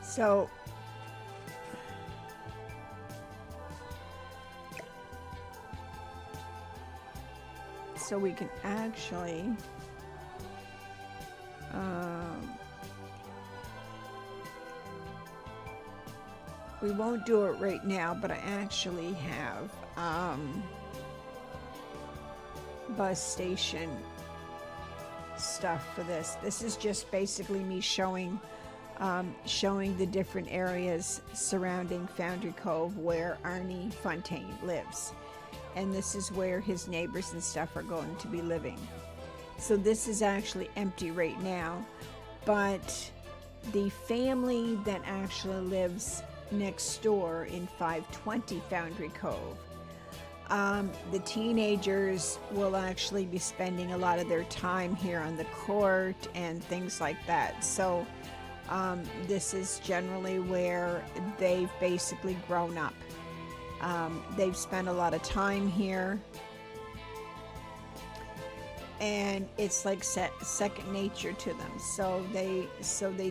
So we can actually we won't do it right now, but I actually have bus station stuff for this. This is just basically me showing the different areas surrounding Foundry Cove where Arnie Fontaine lives. And this is where his neighbors and stuff are going to be living. So this is actually empty right now, but the family that actually lives next door in 520 Foundry Cove, the teenagers will actually be spending a lot of their time here on the court and things like that. So this is generally where they've basically grown up. They've spent a lot of time here, and it's like second nature to them. So they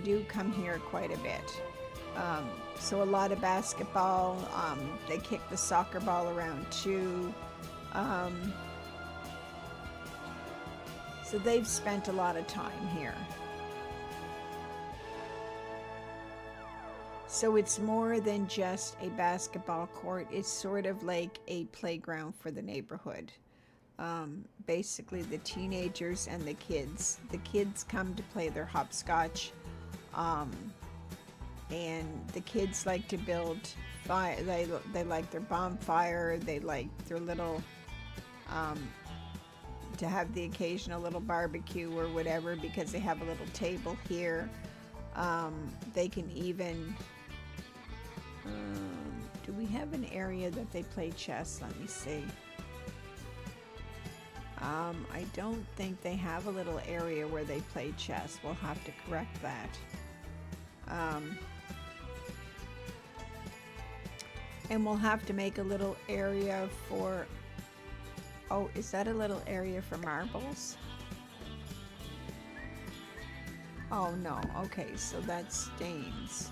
do come here quite a bit. So a lot of basketball. They kick the soccer ball around too. Um, so they've spent a lot of time here. So it's more than just a basketball court. It's sort of like a playground for the neighborhood. Basically, the teenagers and the kids. The kids come to play their hopscotch. And the kids like to build fire. They like their bonfire. They like their little to have the occasional little barbecue or whatever, because they have a little table here. They can even do we have an area that they play chess? Let me see. I don't think they have a little area where they play chess. We'll have to correct that. And we'll have to make a little area for, oh, is that a little area for marbles? Oh no, okay, so that's stains.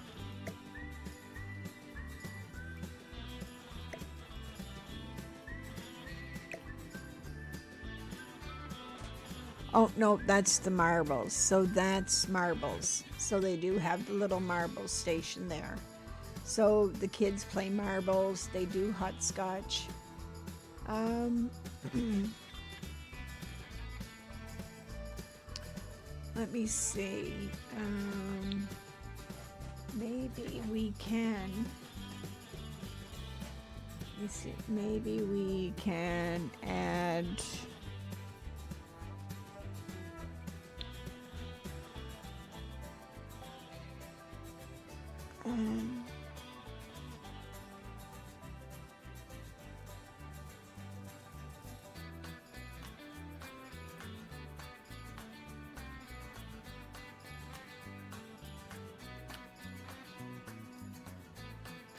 Oh no, that's the marbles. So that's marbles. So they do have the little marble station there. So the kids play marbles. They do hopscotch. Let me see. Maybe we can. Let me see. Maybe we can add.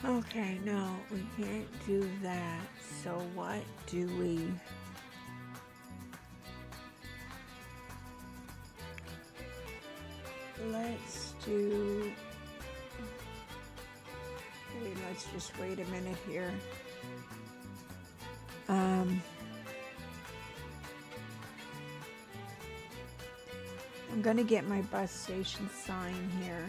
Okay, no, we can't do that. So what do we... Let's do... Okay, let's just wait a minute here. I'm gonna get my bus station sign here.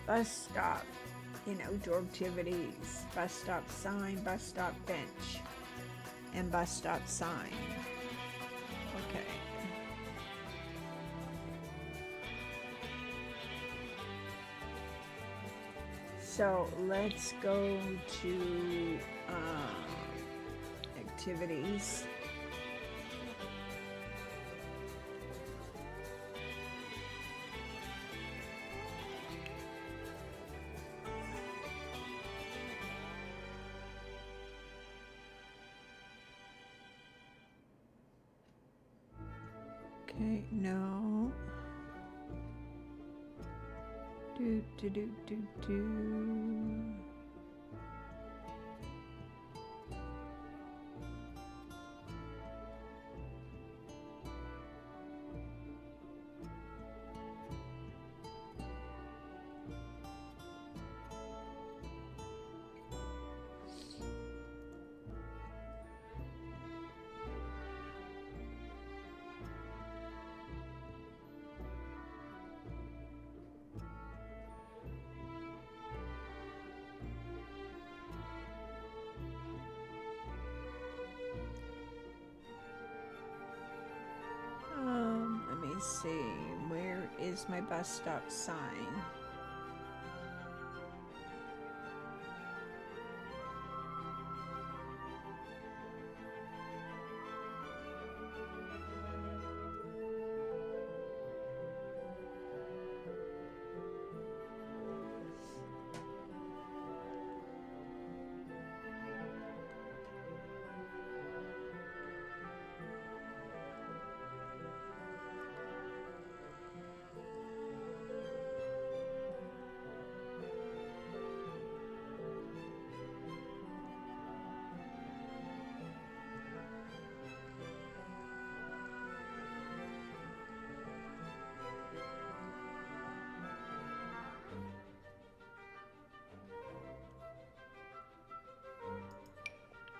Bus stop, outdoor activities, bus stop sign, bus stop bench, and bus stop sign. Okay. So let's go to activities. Okay, no. Do. Let me see, where is my bus stop sign?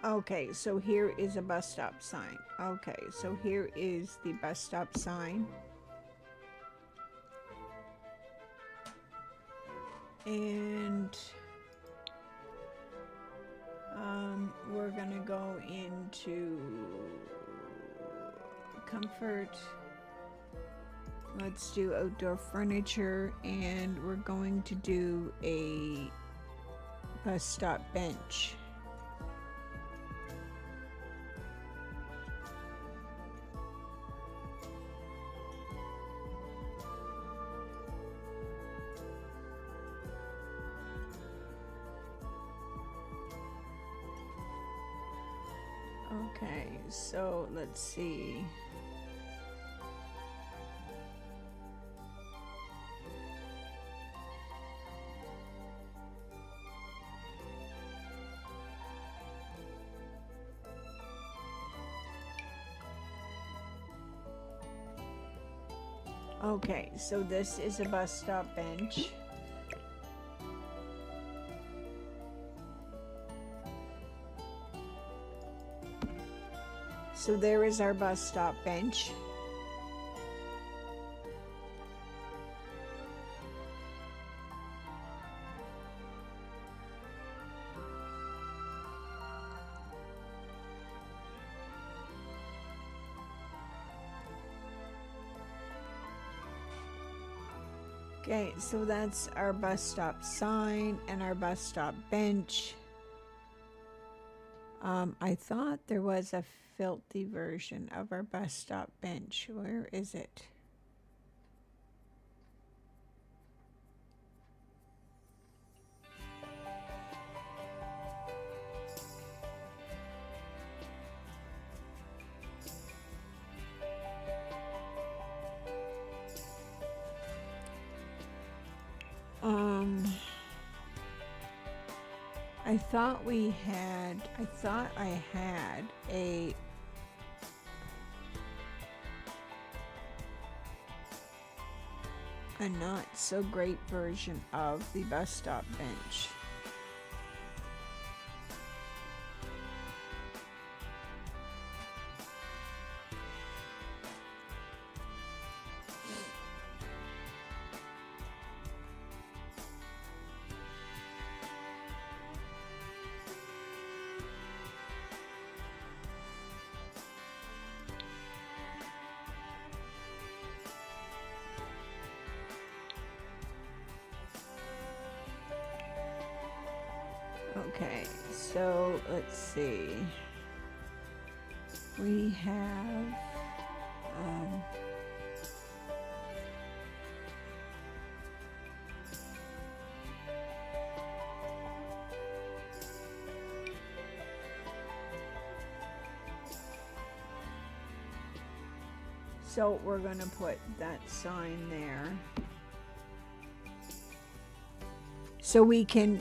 Okay, so here is a bus stop sign. Okay, so here is the bus stop sign. And we're gonna go into comfort. Let's do outdoor furniture, and we're going to do a bus stop bench. Okay, so let's see. Okay, so this is a bus stop bench. So there is our bus stop bench. Okay, so that's our bus stop sign and our bus stop bench. I thought there was a filthy version of our bus stop bench. Where is it? I thought I had a not so great version of the bus stop bench. Okay, so let's see. We have so we're gonna put that sign there. So we can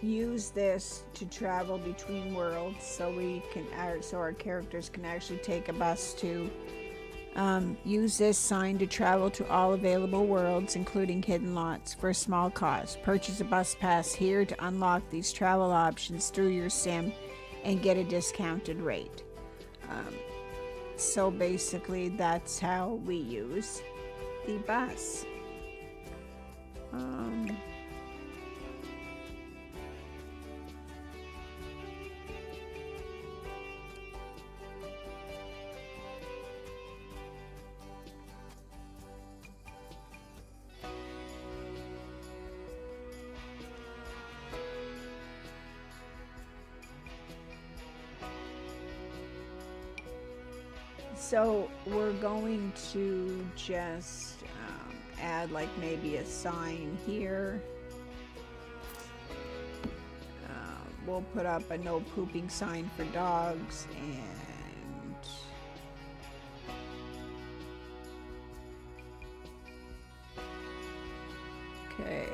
use this to travel between worlds, so our characters can actually take a bus to use this sign to travel to all available worlds, including hidden lots, for a small cost. Purchase a bus pass here to unlock these travel options through your sim and get a discounted rate. So basically that's how we use the bus. So we're going to just add like maybe a sign here. We'll put up a no pooping sign for dogs, and okay.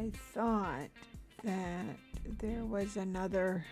I thought that there was another.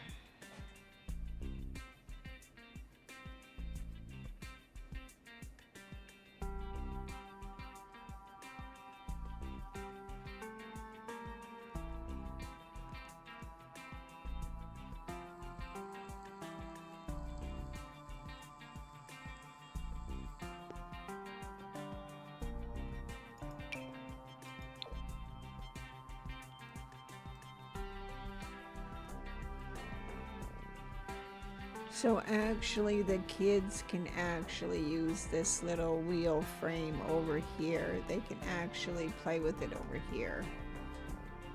So actually the kids can actually use this little wheel frame over here. They can actually play with it over here.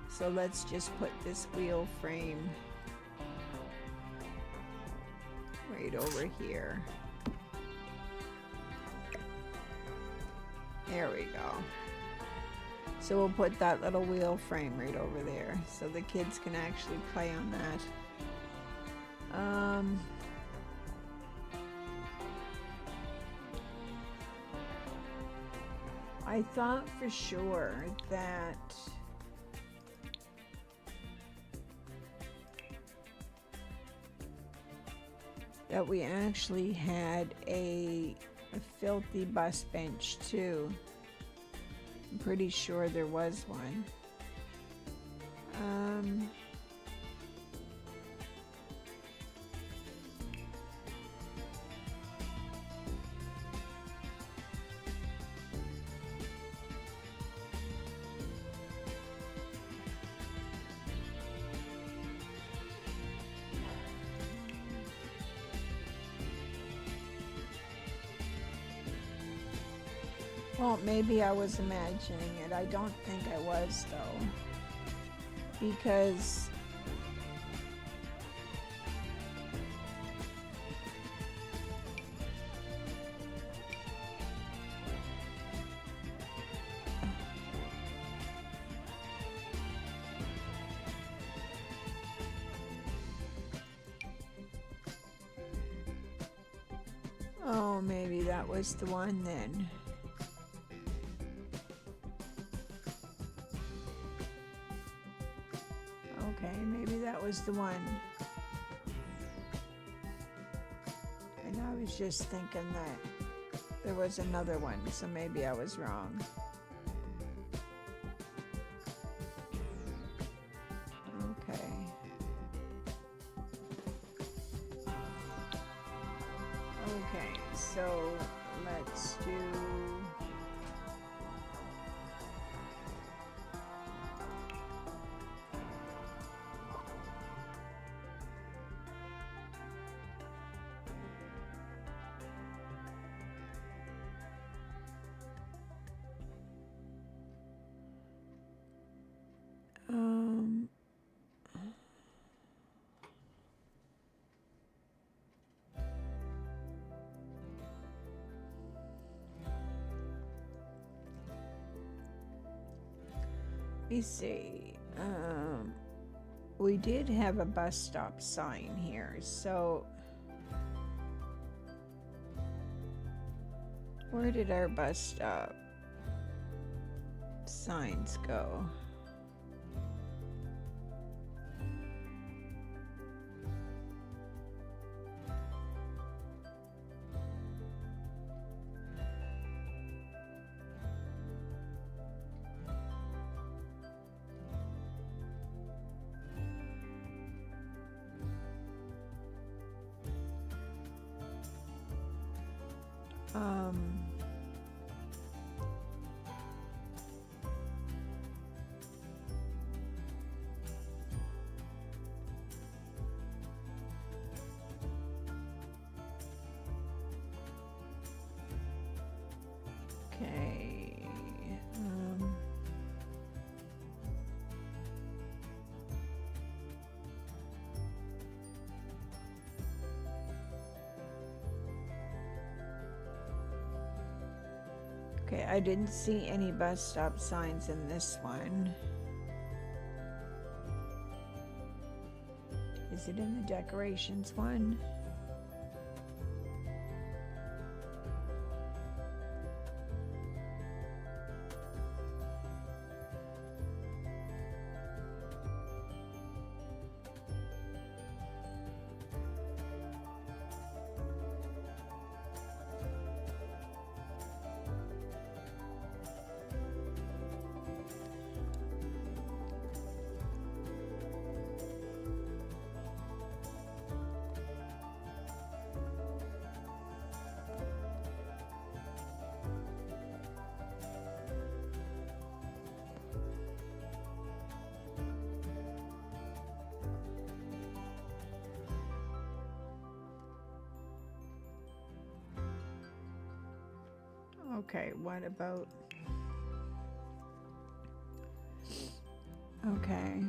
So let's just put this wheel frame right over here. There we go. So we'll put that little wheel frame right over there so the kids can actually play on that. I thought for sure that we actually had a filthy bus bench too. I'm pretty sure there was one. Well, maybe I was imagining it. I don't think I was, though. Because oh, maybe that was the one then. Okay, maybe that was the one. And I was just thinking that there was another one, so maybe I was wrong. Okay. Okay, so let's do... let me see. We did have a bus stop sign here, so where did our bus stop signs go? Okay. Okay, I didn't see any bus stop signs in this one. Is it in the decorations one? Okay, what about... Okay.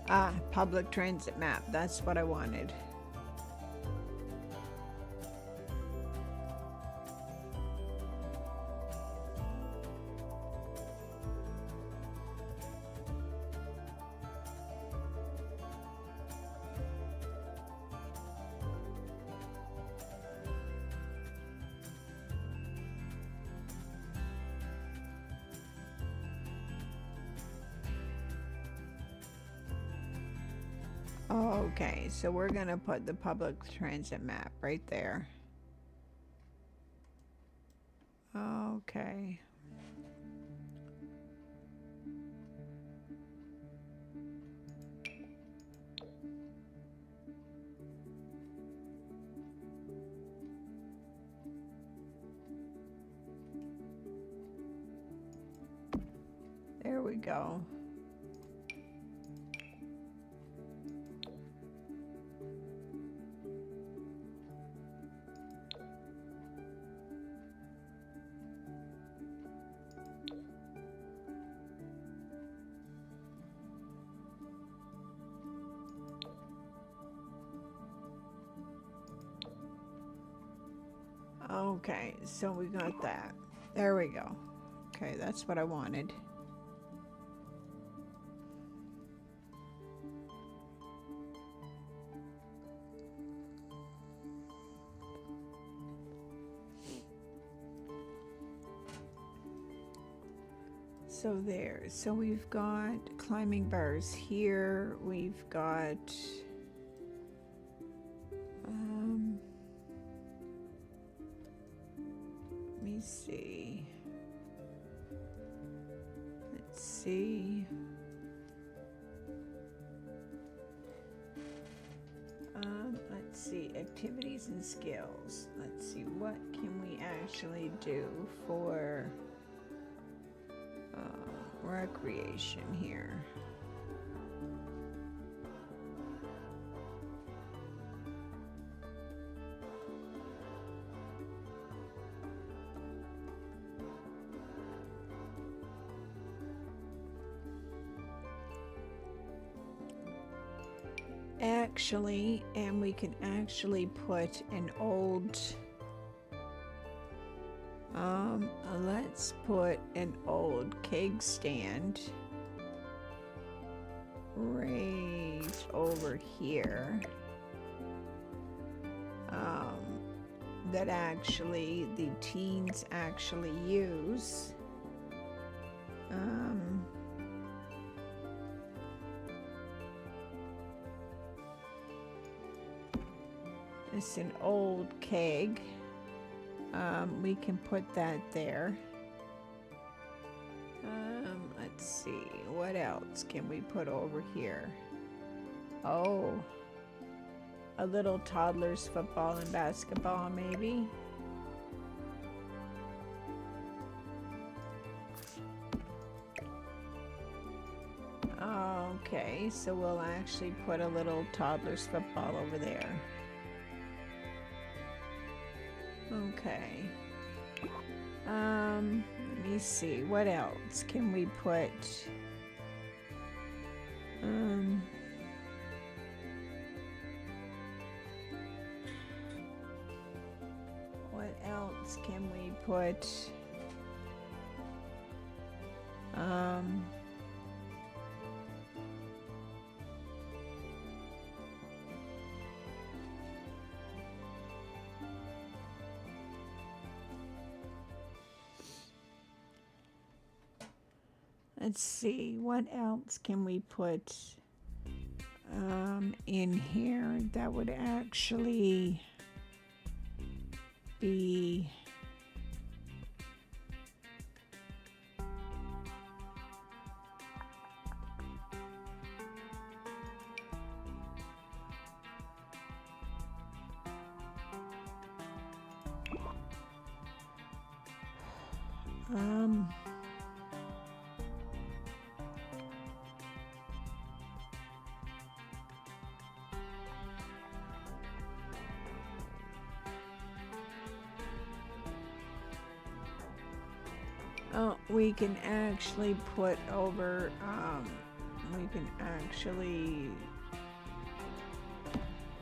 Ah, public transit map. That's what I wanted. Okay, so we're gonna put the public transit map right there. Okay. There we go. Okay, so we got that. There we go. Okay, that's what I wanted. So there. So we've got climbing bars here. We've got... let me see. Let's see. Let's see. Activities and skills. Let's see. What can we actually do for recreation here? Actually, and we can actually put an old, let's put an old keg stand right over here, that actually the teens actually use. It's an old keg. We can put that there. Let's see, what else can we put over here? Oh, a little toddler's football and basketball, maybe. Okay, so we'll actually put a little toddler's football over there. Okay. Let me see. What else can we put? What else can we put? Let's see, what else can we put in here that would actually be Um, oh, we can actually put over, we can actually,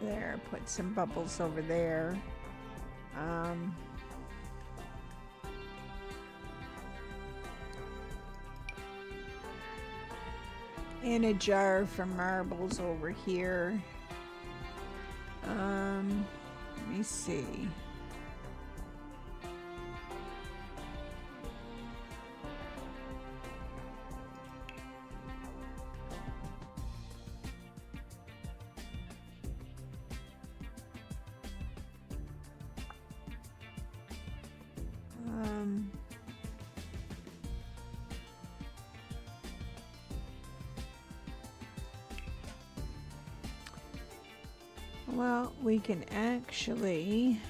there, put some bubbles over there. And a jar for marbles over here. Let me see. Well, we can actually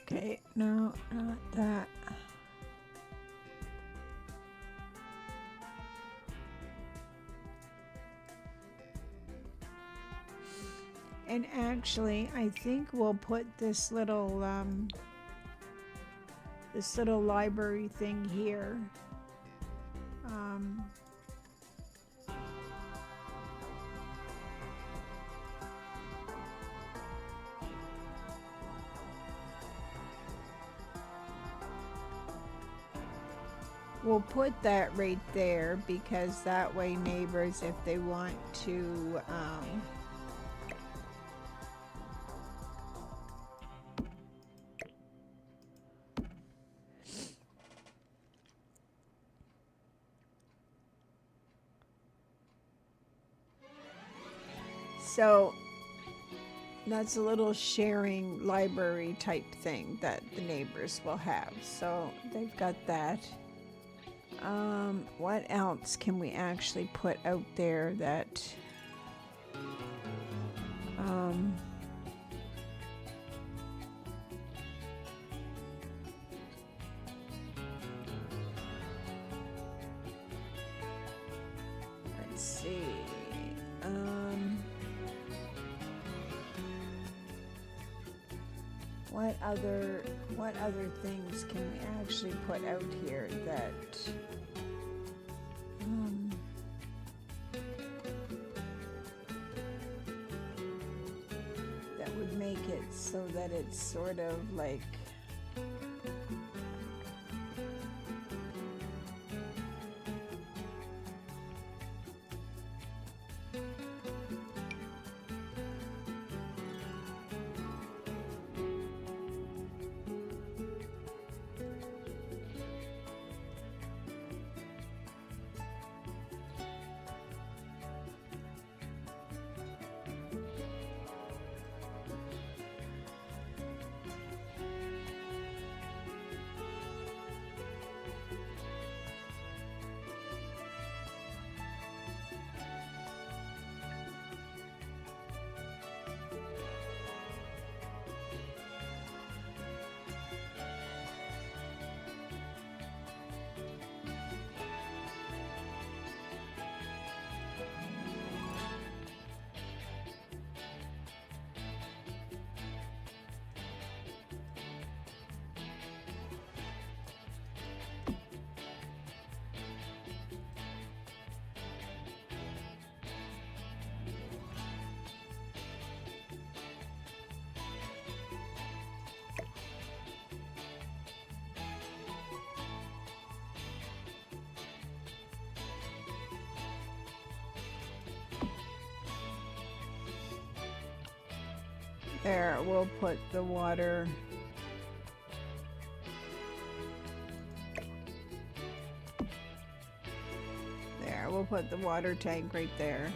okay, no, not that. And actually, I think we'll put this little library thing here. We'll put that right there because that way neighbors, if they want to so that's a little sharing library type thing that the neighbors will have. So they've got that. What else can we actually put out there that let's see. What other things can we actually put out here that that would make it so that it's sort of like There, we'll put the water. There, we'll put the water tank right there.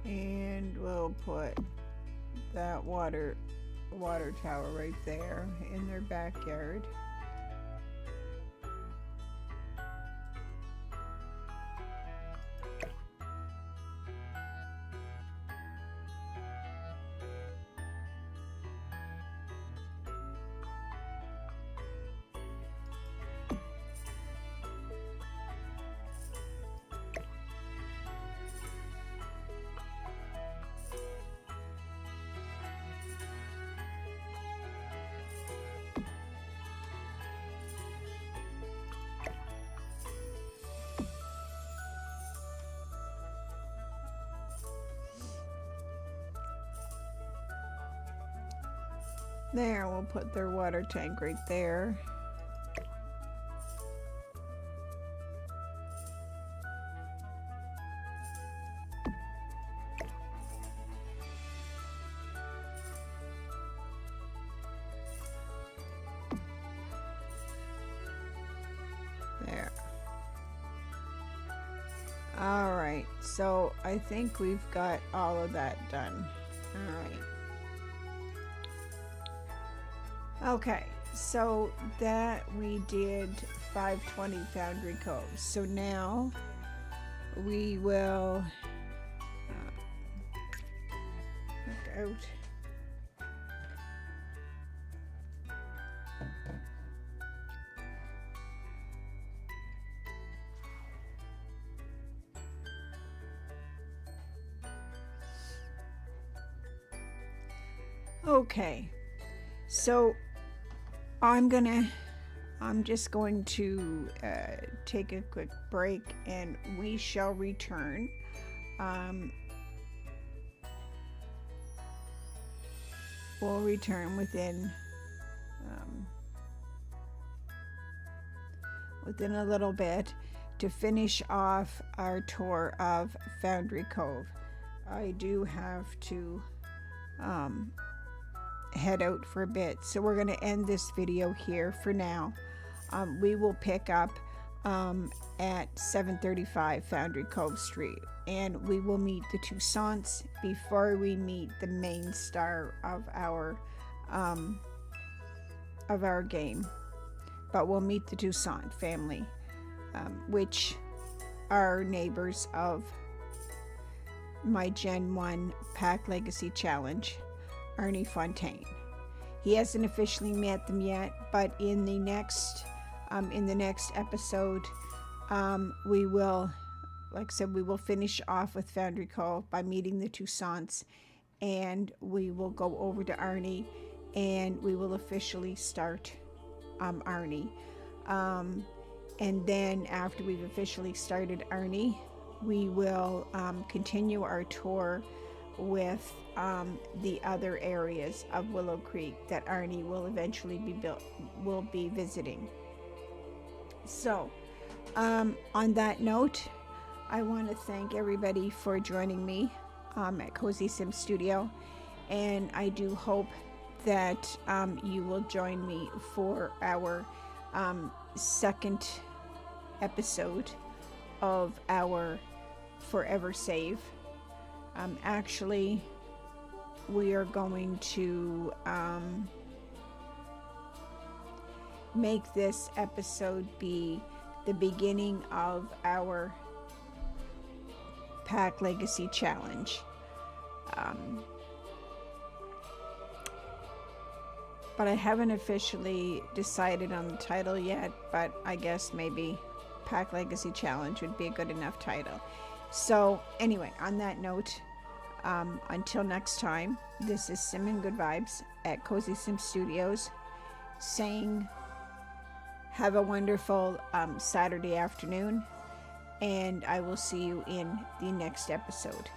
And we'll put that water tower right there in their backyard. There, we'll put their water tank right there. There. All right, so I think we've got all of that done. All right. Okay, so that we did 520 Foundry Cove. So now we will look out. Okay, so I'm just going to take a quick break, and we shall return. We'll return within a little bit to finish off our tour of Foundry Cove. I do have to head out for a bit, so we're going to end this video here for now. We will pick up at 735 Foundry Cove Street, and we will meet the Toussaints before we meet the main star of our game. But we'll meet the Toussaint family, which are neighbors of my Gen 1 Pack Legacy Challenge, Arnie Fontaine. He hasn't officially met them yet, but in the next episode, we will, like I said, we will finish off with Foundry Cove by meeting the Toussaints, and we will go over to Arnie, and we will officially start Arnie. And then after we've officially started Arnie, we will continue our tour with the other areas of Willow Creek that Arnie will eventually be visiting. So on that note, I want to thank everybody for joining me at Cozy Sim Studio, and I do hope that you will join me for our second episode of our Forever Save. Actually, we are going to make this episode be the beginning of our Pack Legacy Challenge. but I haven't officially decided on the title yet, but I guess maybe Pack Legacy Challenge would be a good enough title. So anyway, on that note, until next time, this is Sim and Good Vibes at Cozy Sim Studios saying have a wonderful Saturday afternoon, and I will see you in the next episode.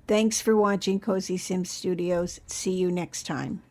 Thanks for watching Cozy Sim Studios. See you next time.